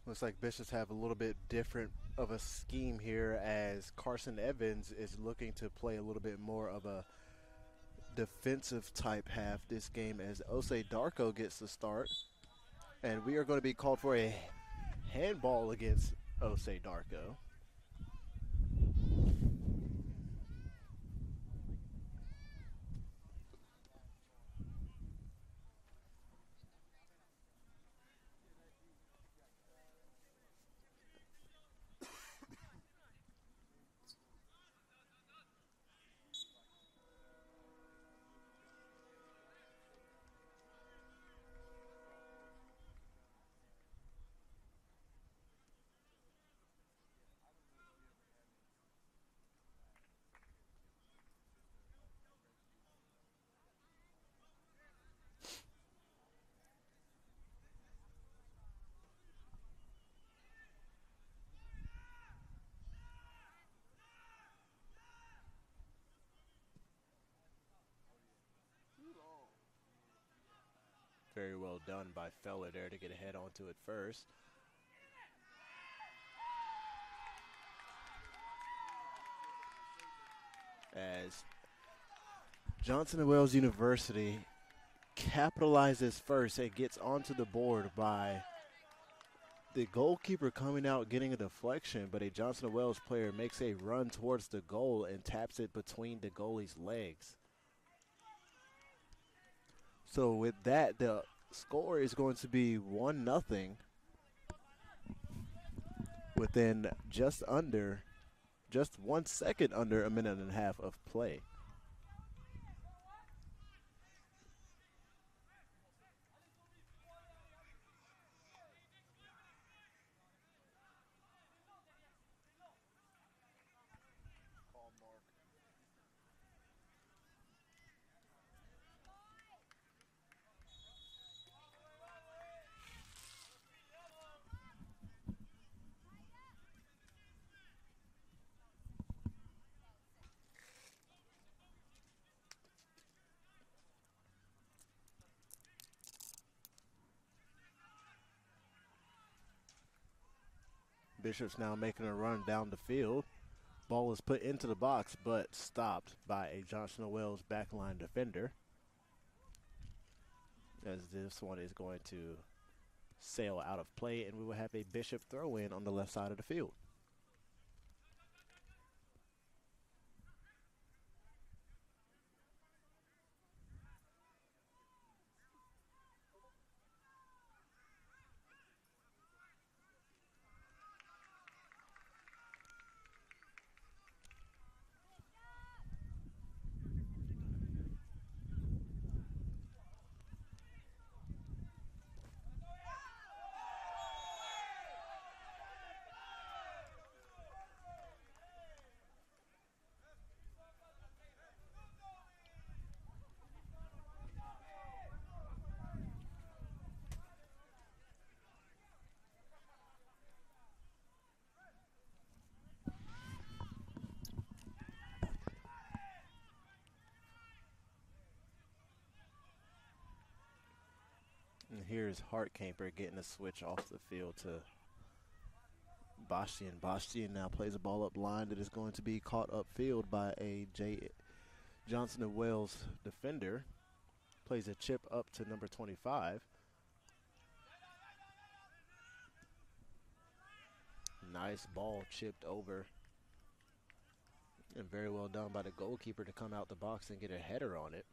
Looks like Bishops have a little bit different of a scheme here as Carson Evans is looking to play a little bit more of a defensive type half this game as Osei Darko gets the start. And we are going to be called for a handball against Osei Darko. Very well done by Feller there to get a head onto it first. As Johnson & Wales University capitalizes first and gets onto the board by the goalkeeper coming out getting a deflection, but a Johnson & Wales player makes a run towards the goal and taps it between the goalie's legs. So with that, the score is going to be 1-0 within just 1 second under a minute and a half of play. Bishop's now making a run down the field. Ball is put into the box, but stopped by a Johnson & Wales backline defender. As this one is going to sail out of play, and we will have a Bishop throw in on the left side of the field. And here's Hartkamper getting a switch off the field to Bastian. Bastian now plays a ball up line that is going to be caught upfield by a Johnson & Wales defender. Plays a chip up to number 25. Nice ball chipped over And very well done by the goalkeeper to come out the box and get a header on it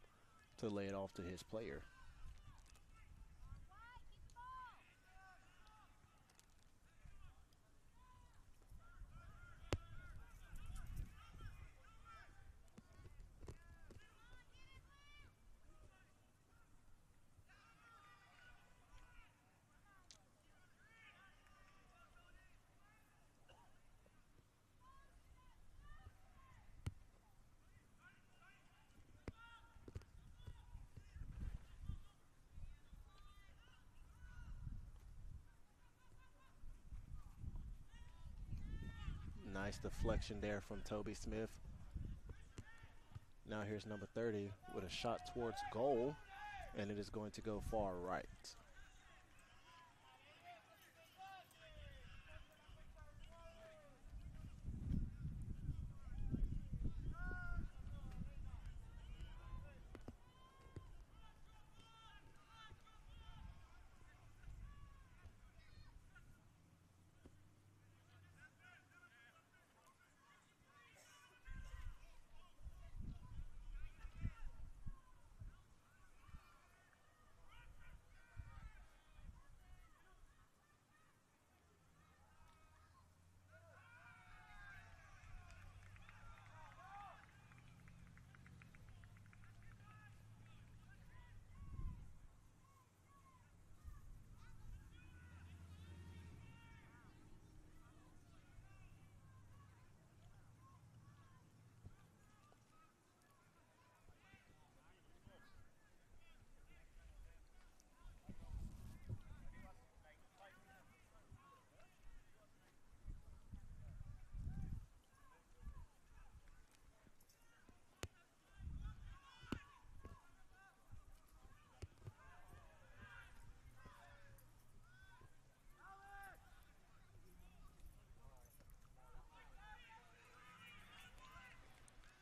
to lay it off to his player. Nice deflection there from Toby Smith. Now here's number 30 with a shot towards goal, and it is going to go far right.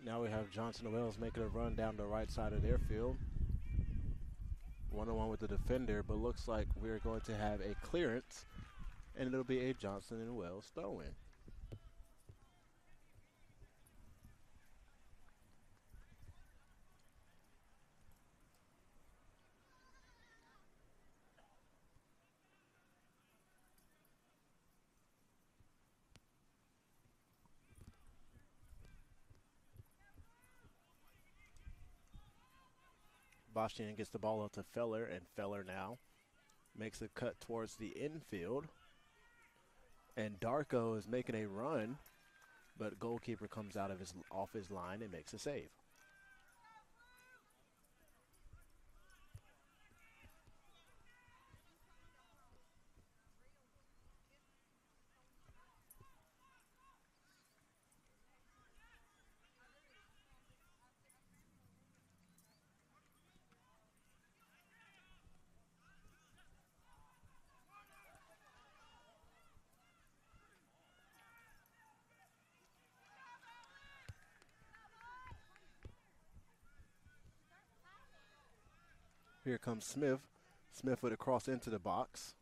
Now we have Johnson Wells making a run down the right side of their field. One-on-one with the defender, but looks like we're going to have a clearance, and it'll be a Johnson and Wells throw-in. Bastian gets the ball up to Feller, and Feller now makes a cut towards the infield. And Darko is making a run, but goalkeeper comes out of off his line and makes a save. Here comes Smith. Smith with a cross into the box.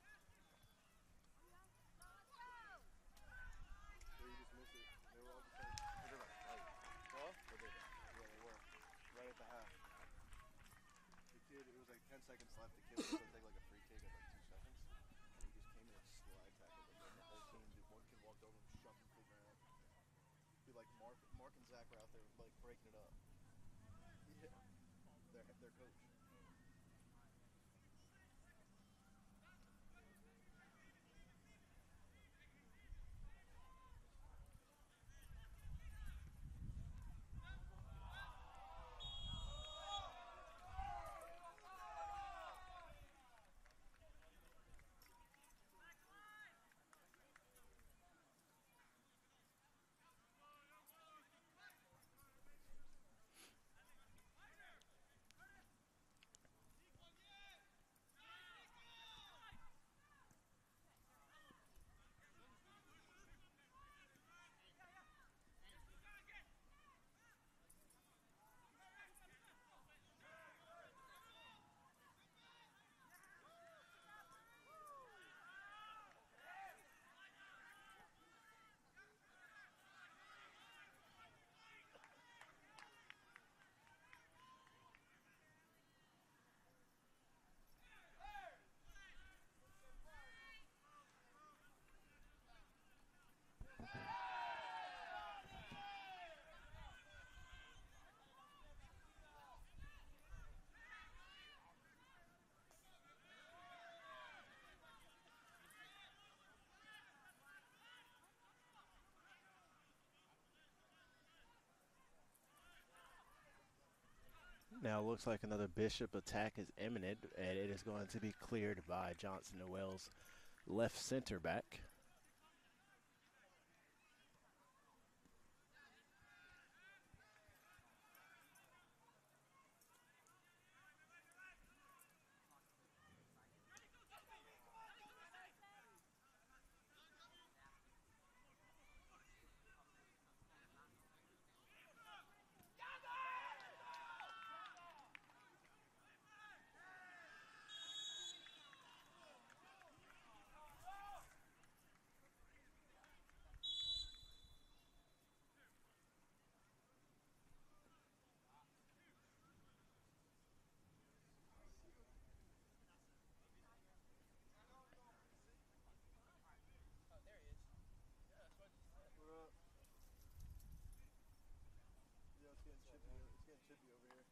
Right at the half. It was like 10 seconds left. The kid was going to take like a free kick at like 2 seconds. And he just came in and slide tackled him. And the whole team, one kid walked over and shoved him to the ground. Like Mark and Zach were out there like breaking it up. Yeah. Their coach. Now it looks like another Bishop attack is imminent, and it is going to be cleared by Johnson Noel's left center back.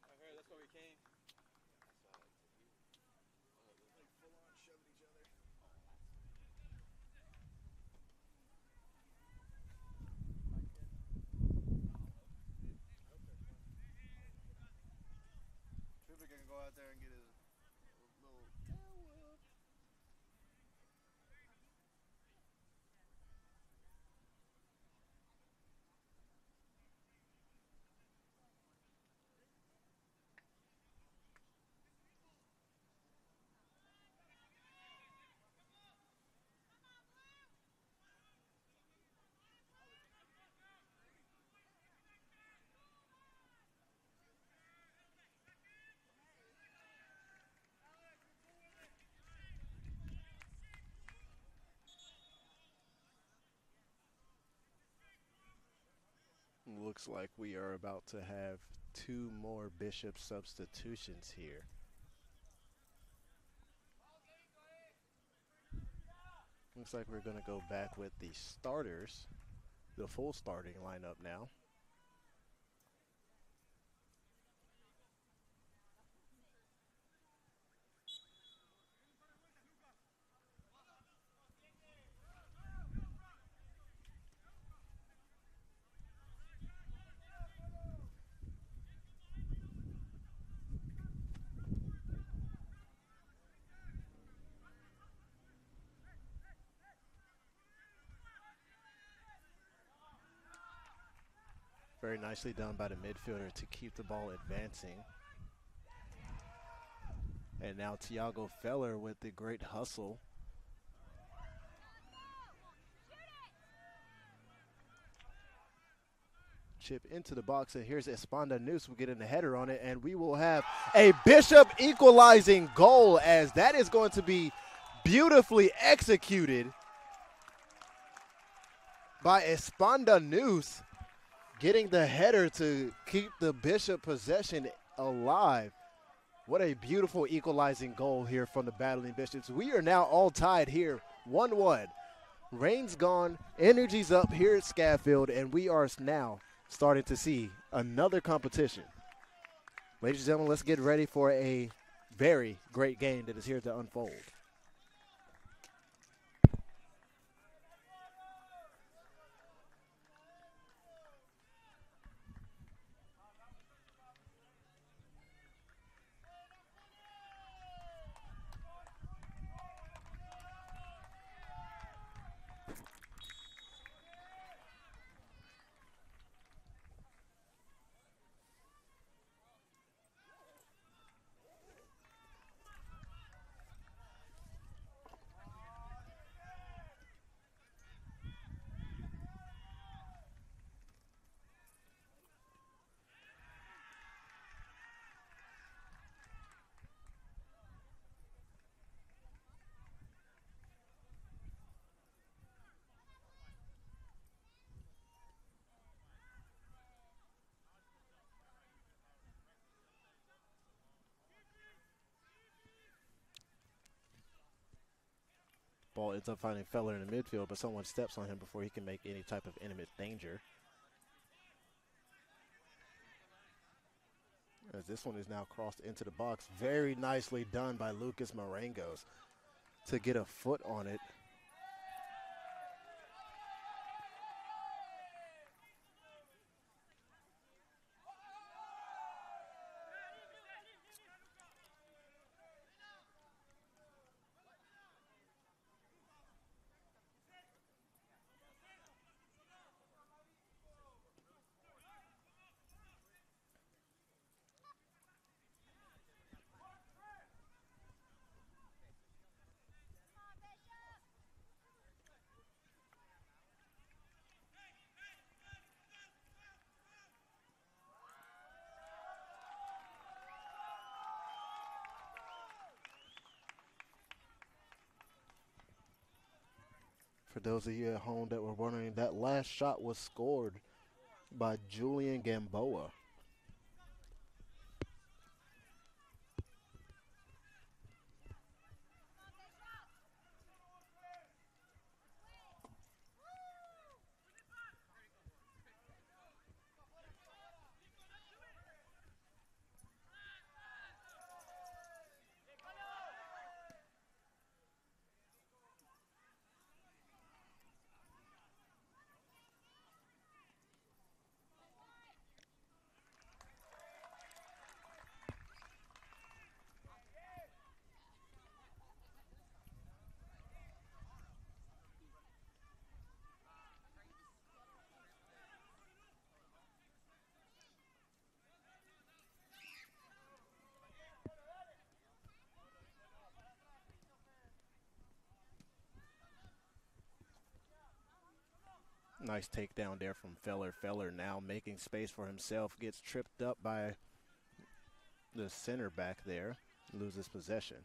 I heard that's why we came. Trippier can go out there and get his little. Looks like we are about to have 2 more Bishop substitutions here. Looks like we're going to go back with the starters, the full starting lineup now. Very nicely done by the midfielder to keep the ball advancing. And now Tiago Feller with the great hustle. Chip into the box, and here's Esponda Noose. We'll get in the header on it, and we will have a Bishop equalizing goal, as that is going to be beautifully executed by Esponda Noose, getting the header to keep the Bishop possession alive. What a beautiful equalizing goal here from the Battling Bishops. We are now all tied here, 1-1. Rain's gone, energy's up here at Scaffield, and we are now starting to see another competition. Ladies and gentlemen, let's get ready for a very great game that is here to unfold. Ball ends up finding Feller in the midfield, but someone steps on him before he can make any type of imminent danger. As this one is now crossed into the box. Very nicely done by Lucas Marangos to get a foot on it. For those of you at home that were wondering, that last shot was scored by Julian Gamboa. Nice takedown there from Feller. Feller now making space for himself. Gets tripped up by the center back there. Loses possession.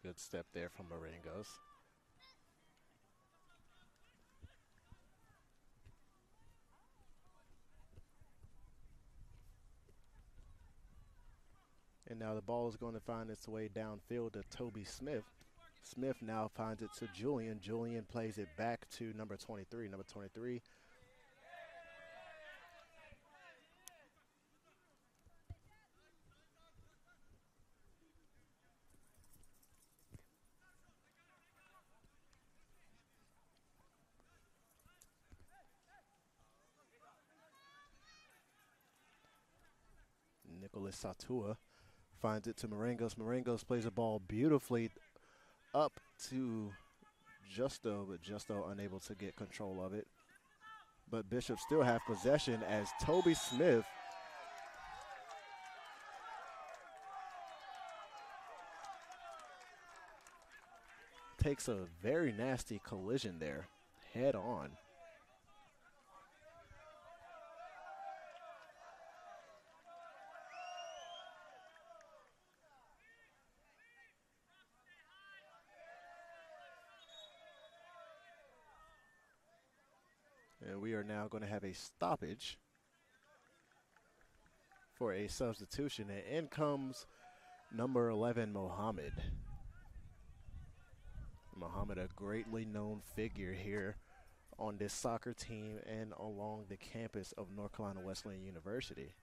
Good step there from Marengos. And now the ball is going to find its way downfield to Toby Smith. Smith now finds it to Julian. Julian plays it back to number 23. Number 23. Nicholas Satua finds it to Marengos. Marengos plays the ball beautifully up to Justo, but Justo unable to get control of it. But Bishop still have possession as Toby Smith takes a very nasty collision there, head on. And we are now going to have a stoppage for a substitution. And in comes number 11, Mohammed. Mohammed, a greatly known figure here on this soccer team and along the campus of North Carolina Wesleyan University.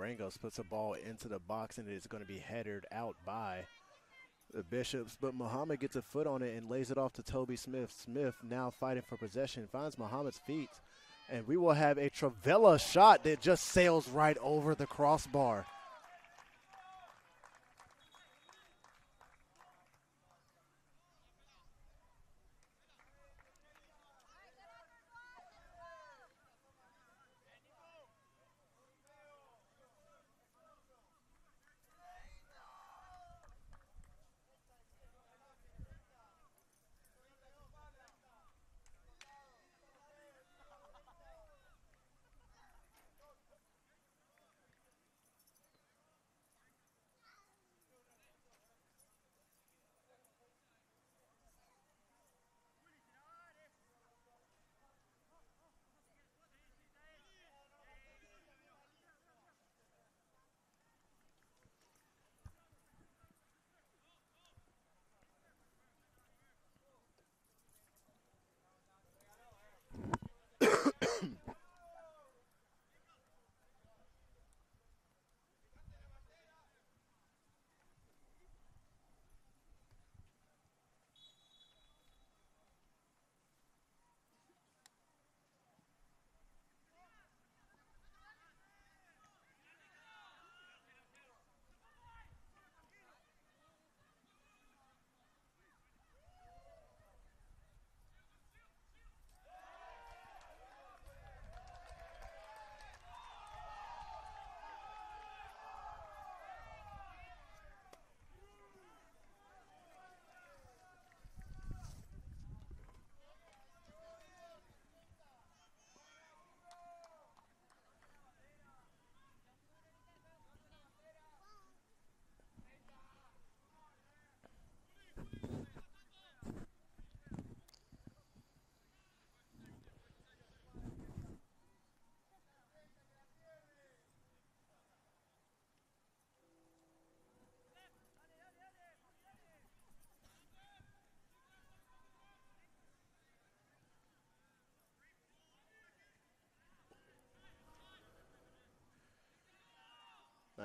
Marengos puts a ball into the box and it is going to be headed out by the Bishops, but Muhammad gets a foot on it and lays it off to Toby Smith. Smith now fighting for possession, finds Muhammad's feet, and we will have a Travella shot that just sails right over the crossbar.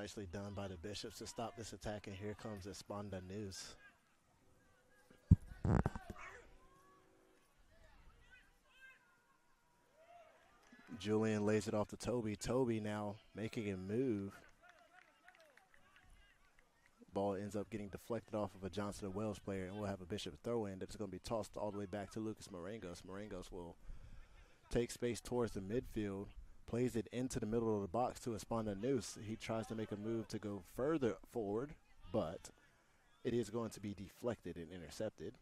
Nicely done by the Bishops to stop this attack, and here comes Esponda News. Julian lays it off to Toby. Toby now making a move. Ball ends up getting deflected off of a Johnson & Wells player, and we'll have a Bishop throw-in that's going to be tossed all the way back to Lucas Marangos. Marangos will take space towards the midfield, plays it into the middle of the box to Esponda News. He tries to make a move to go further forward, but it is going to be deflected and intercepted.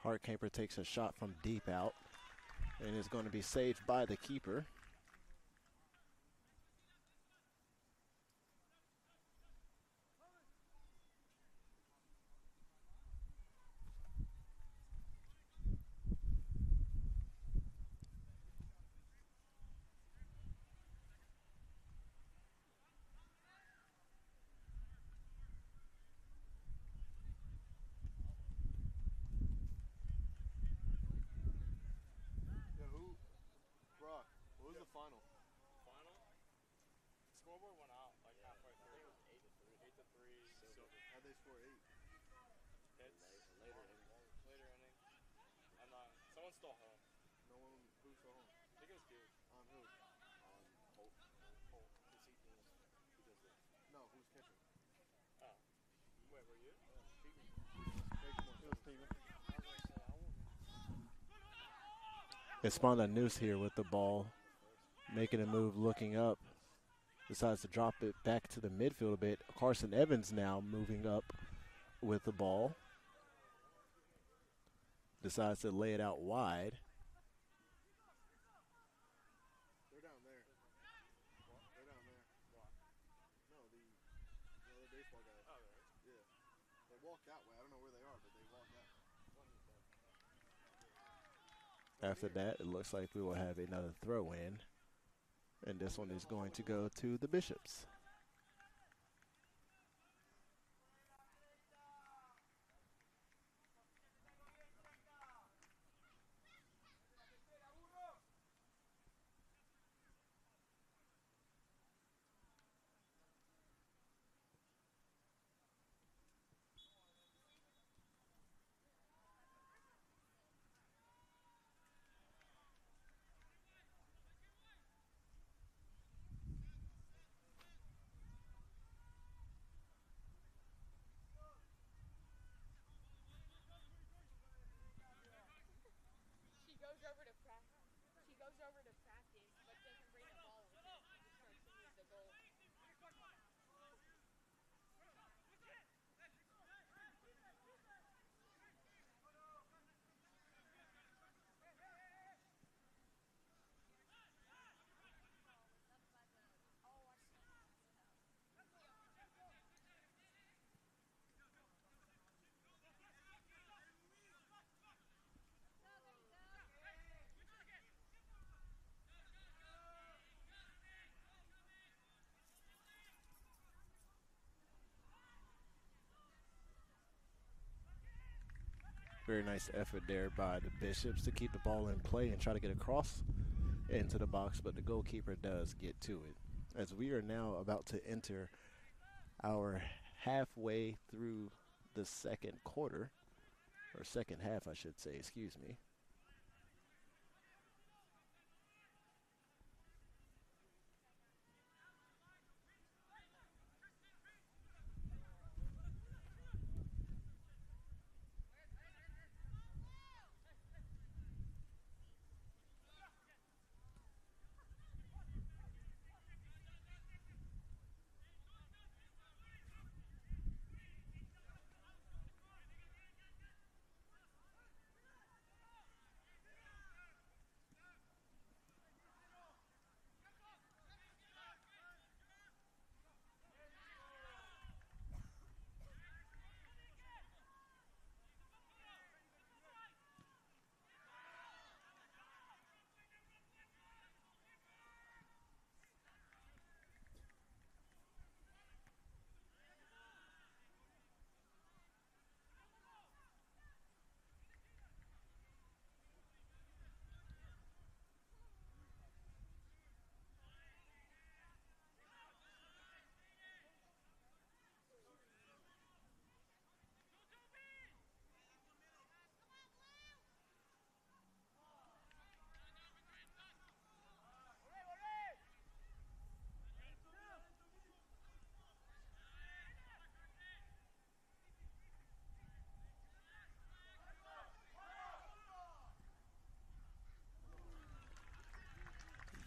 Hartkamper takes a shot from deep out and is going to be saved by the keeper. What was the final? Final? Scoreboard went out like halfway through. I think it was 8-3. 8-3. Silver. How'd they score 8? Hits. Later inning. I'm not. Someone stole home. No one. Who stole home? I think it was Duke. On who? On Holt. Holt. Because he does this. No, who's catching? Oh. Wait, were you? It was Steven. Esponda News here with the ball, making a move, looking up, decides to drop it back to the midfield a bit. Carson Evans now moving up with the ball, decides to lay it out wide. They're down there. What? They're down there. What? No, the other baseball guys. Oh, really? Yeah. They walked that way. I don't know where they are, but they walked out. After that, it looks like we will have another throw-in, and this one is going to go to the Bishops. She goes over to practice, but doesn't bring the ball with her. She just starts to use the goal. Very nice effort there by the Bishops to keep the ball in play and try to get across into the box, but the goalkeeper does get to it. As we are now about to enter our halfway through the second quarter, or second half, I should say, excuse me.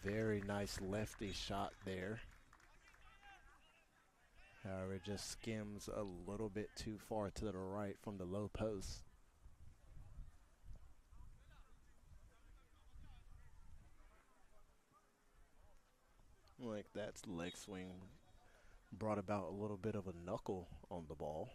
Very nice lefty shot there. However, it just skims a little bit too far to the right from the low post. Like that's leg swing brought about a little bit of a knuckle on the ball.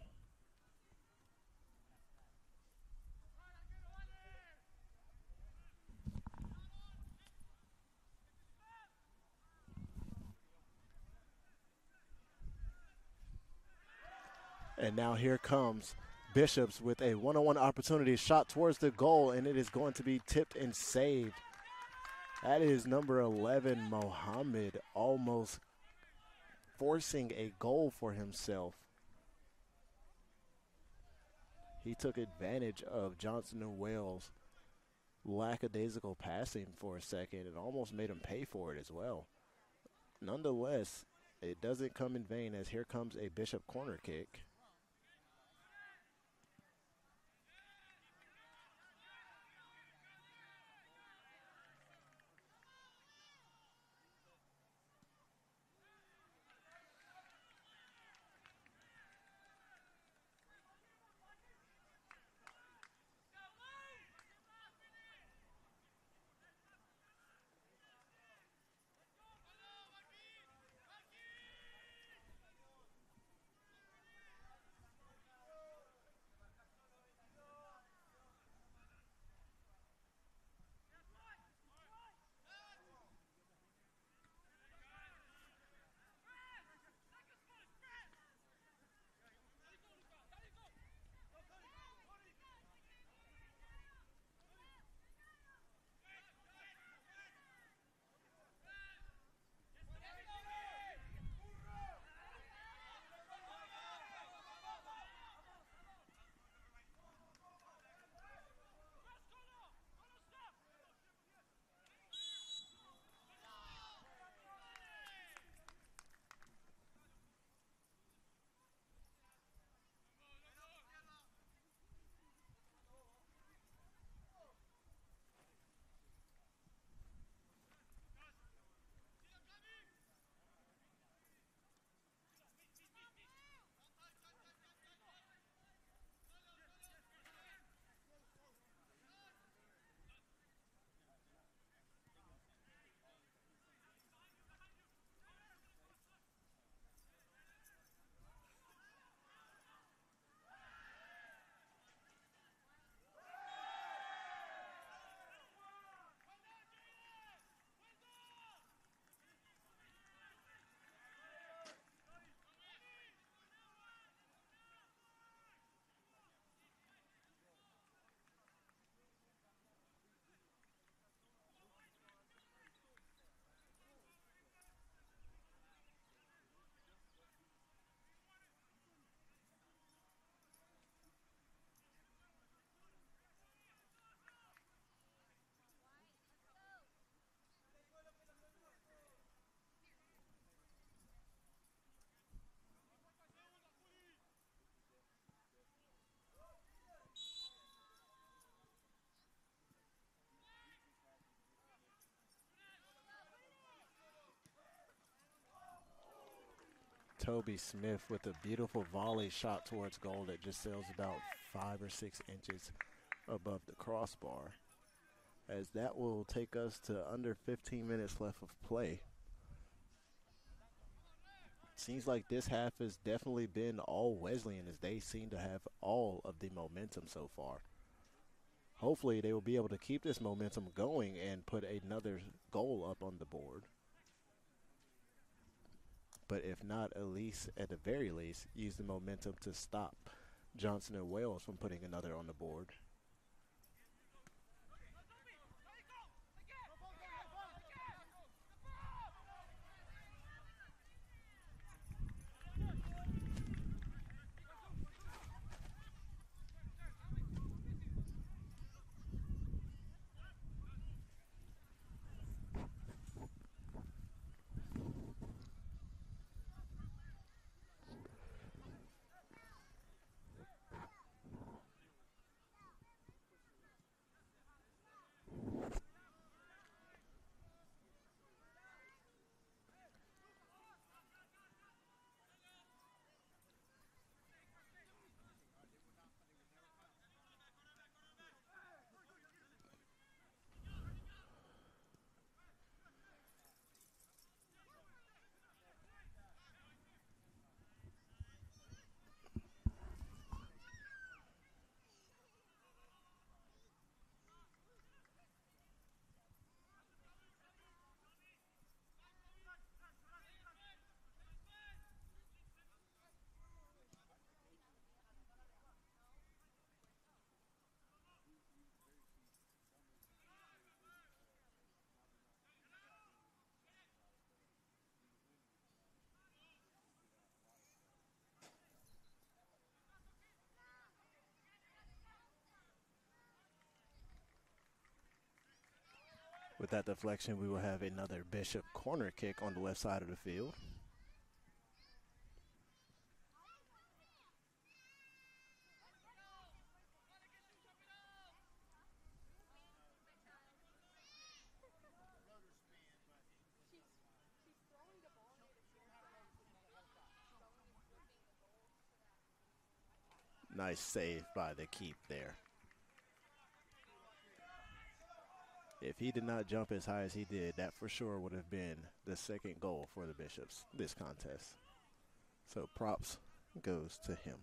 And now here comes Bishops with a one-on-one opportunity, shot towards the goal, and it is going to be tipped and saved. That is number 11, Mohammed, almost forcing a goal for himself. He took advantage of Johnson and Wales' lackadaisical passing for a second and almost made him pay for it as well. Nonetheless, it doesn't come in vain, as here comes a Bishop corner kick. Toby Smith with a beautiful volley shot towards goal that just sails about 5 or 6 inches above the crossbar. As that will take us to under 15 minutes left of play. Seems like this half has definitely been all Wesleyan, as they seem to have all of the momentum so far. Hopefully they will be able to keep this momentum going and put another goal up on the board. But if not, at least, at the very least, use the momentum to stop Johnson and Wales from putting another on the board. With that deflection, we will have another Bishop corner kick on the left side of the field. Nice save by the keep there. If he did not jump as high as he did, that for sure would have been the second goal for the Bishops this contest. So props goes to him.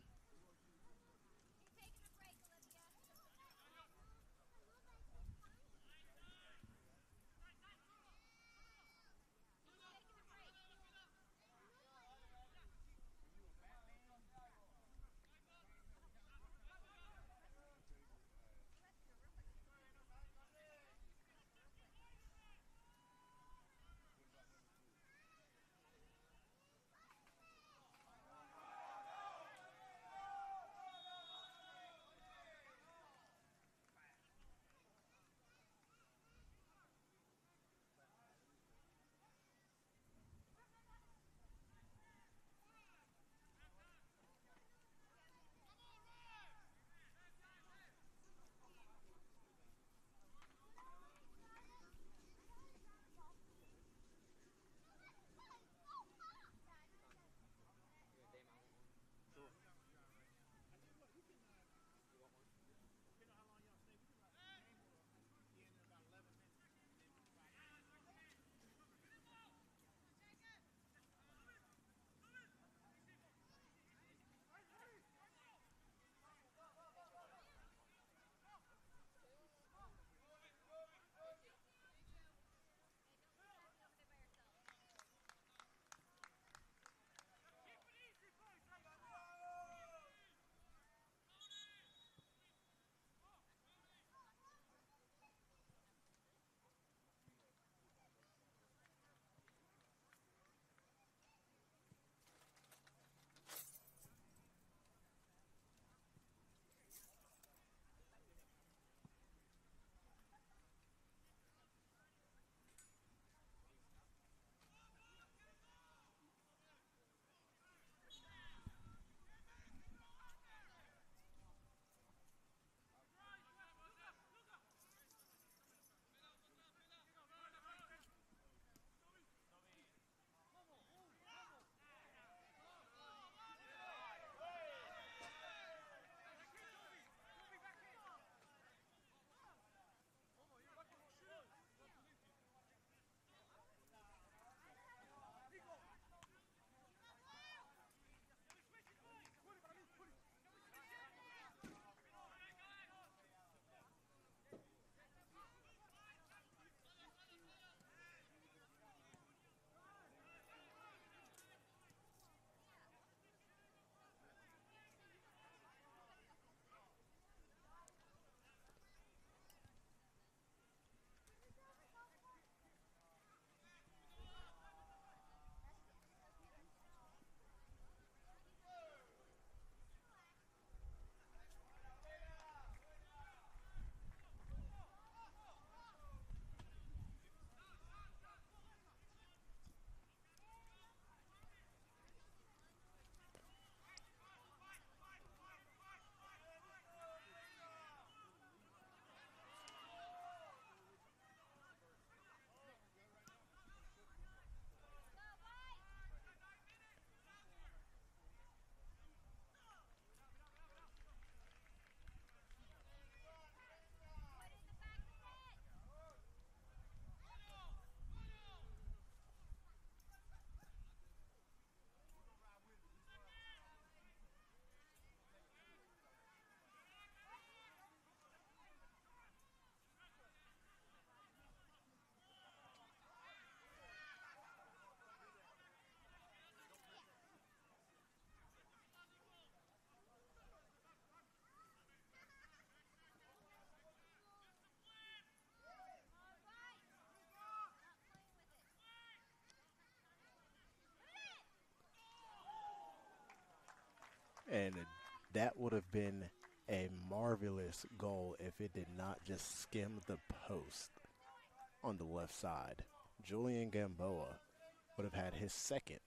And that would have been a marvelous goal if it did not just skim the post on the left side. Julian Gamboa would have had his second.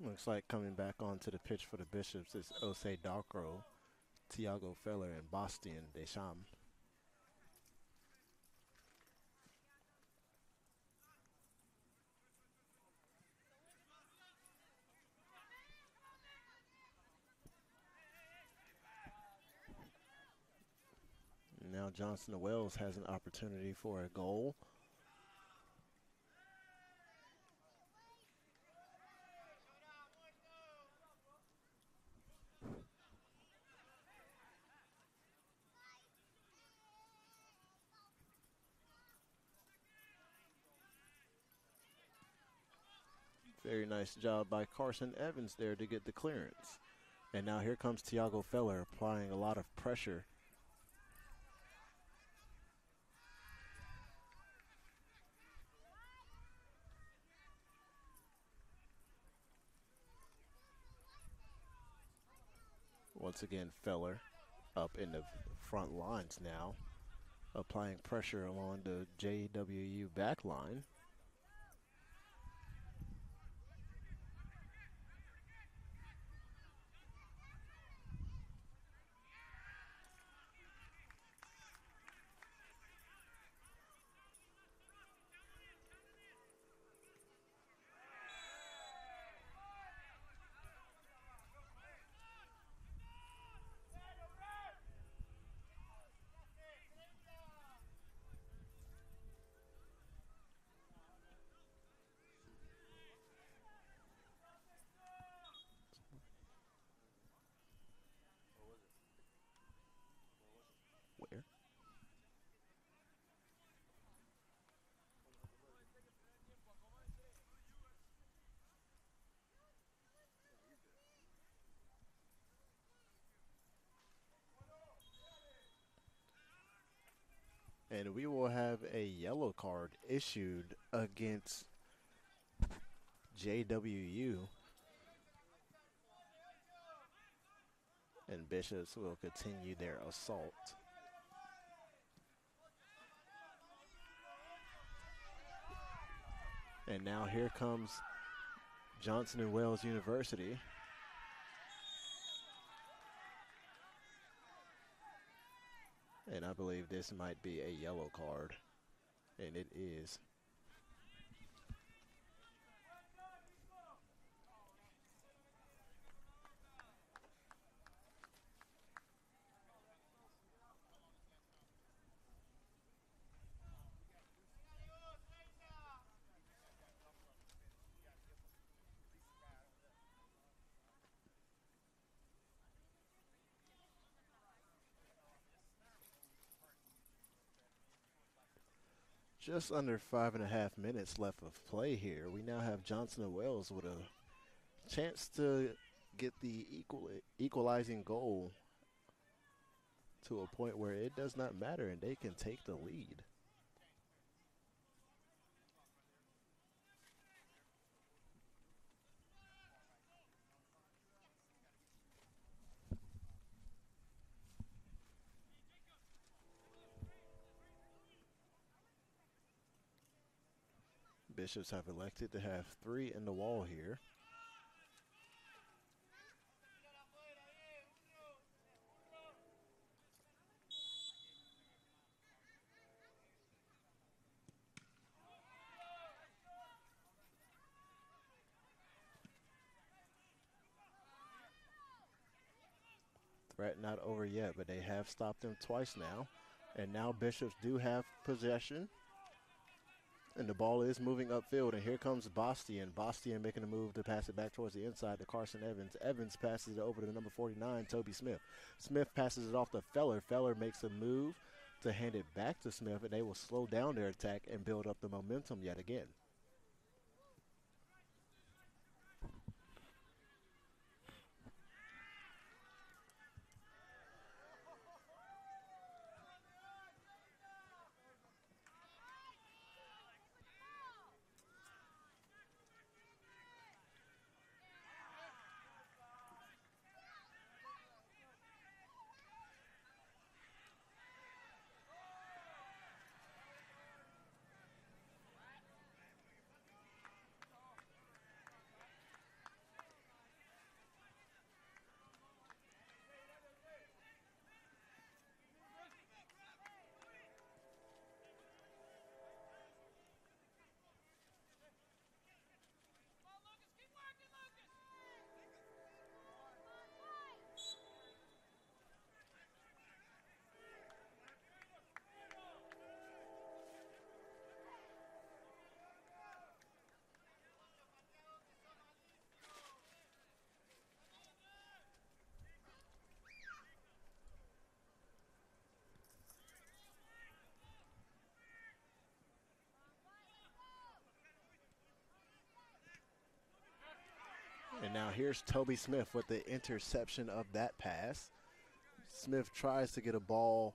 Looks like coming back onto the pitch for the Bishops is Osei Darkro, Tiago Feller, and Bastien Deschamps. Now Johnson Wells has an opportunity for a goal. Very nice job by Carson Evans there to get the clearance. And now here comes Tiago Feller applying a lot of pressure. Once again, Feller up in the front lines now, applying pressure along the JWU back line. Where? And we will have a yellow card issued against JWU. And Bishops will continue their assault. And now here comes Johnson & Wales University. And I believe this might be a yellow card. And it is. Just under 5.5 minutes left of play here. We now have Johnson & Wales with a chance to get the equalizing goal to a point where it does not matter and they can take the lead. Bishops have elected to have 3 in the wall here. Threat not over yet, but they have stopped them twice now. And now Bishops do have possession. And the ball is moving upfield, and here comes Bastian. Bastian making a move to pass it back towards the inside to Carson Evans. Evans passes it over to number 49, Toby Smith. Smith passes it off to Feller. Feller makes a move to hand it back to Smith, and they will slow down their attack and build up the momentum yet again. And now here's Toby Smith with the interception of that pass. Smith tries to get a ball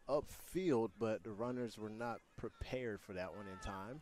upfield, but the runners were not prepared for that one in time.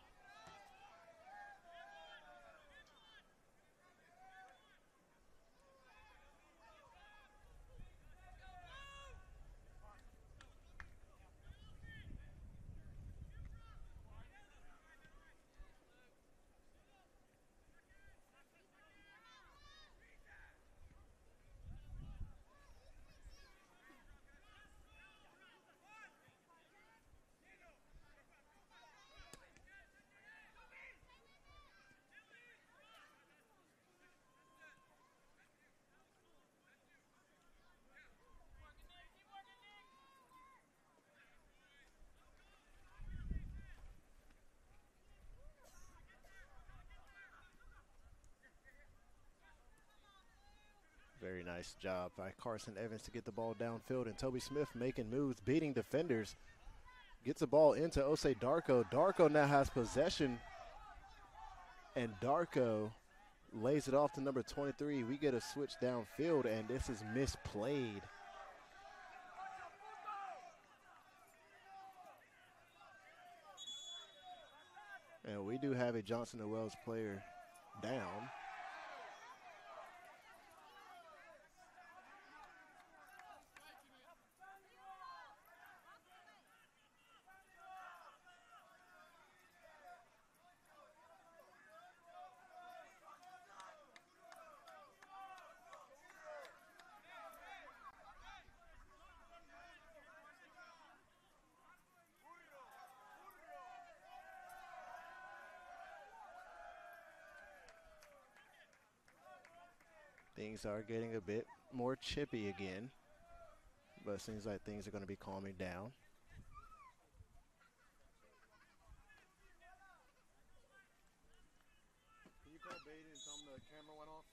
Very nice job by Carson Evans to get the ball downfield, and Toby Smith making moves, beating defenders. Gets the ball into Osei Darko. Darko now has possession, and Darko lays it off to number 23. We get a switch downfield, and this is misplayed. And we do have a Johnson & Wells player down. Things are getting a bit more chippy again, but it seems like things are going to be calming down. Can you call Beatty and tell him the camera went off?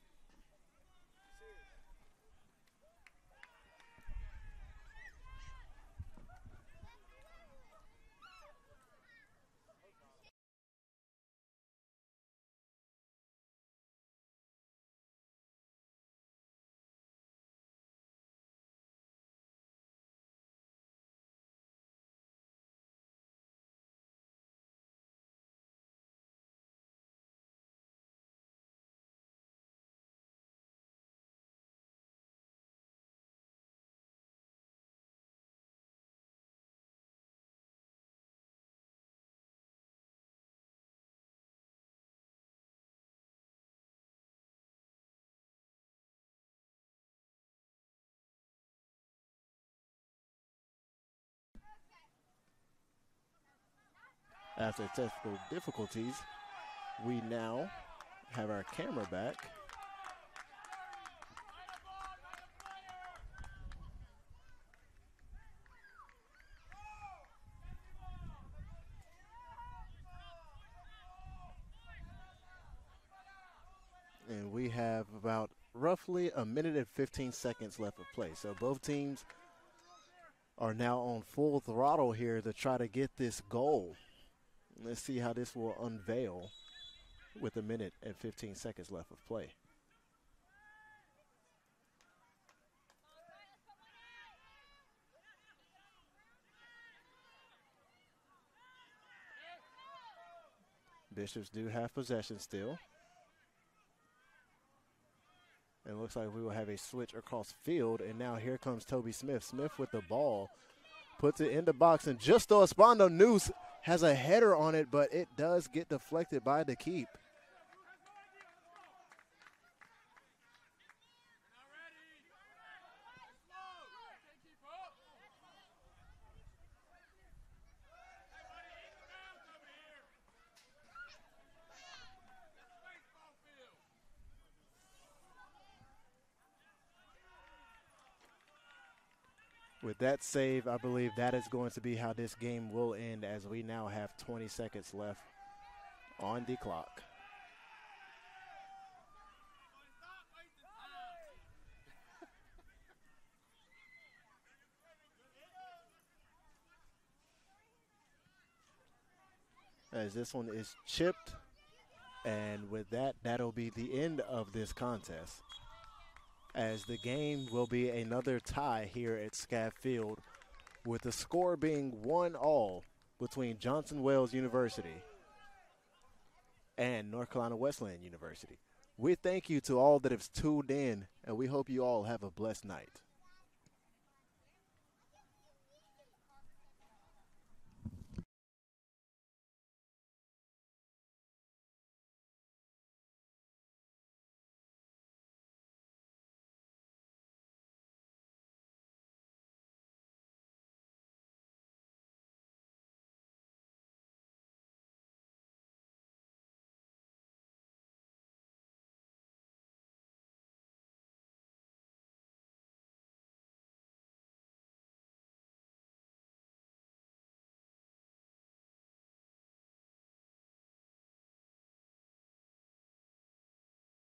After technical difficulties, we now have our camera back. And we have about roughly a minute and 15 seconds left of play. So both teams are now on full throttle here to try to get this goal. Let's see how this will unveil with a minute and 15 seconds left of play. Bishops do have possession still. And it looks like we will have a switch across field. And now here comes Toby Smith. Smith with the ball. Puts it in the box. And Justo Espando Noose has a header on it, but it does get deflected by the keep. With that save, I believe that is going to be how this game will end, as we now have 20 seconds left on the clock. As this one is chipped, and with that, that'll be the end of this contest, as the game will be another tie here at Scav Field, with the score being 1-1 between Johnson Wales University and North Carolina Wesleyan University. We thank you to all that have tuned in, and we hope you all have a blessed night.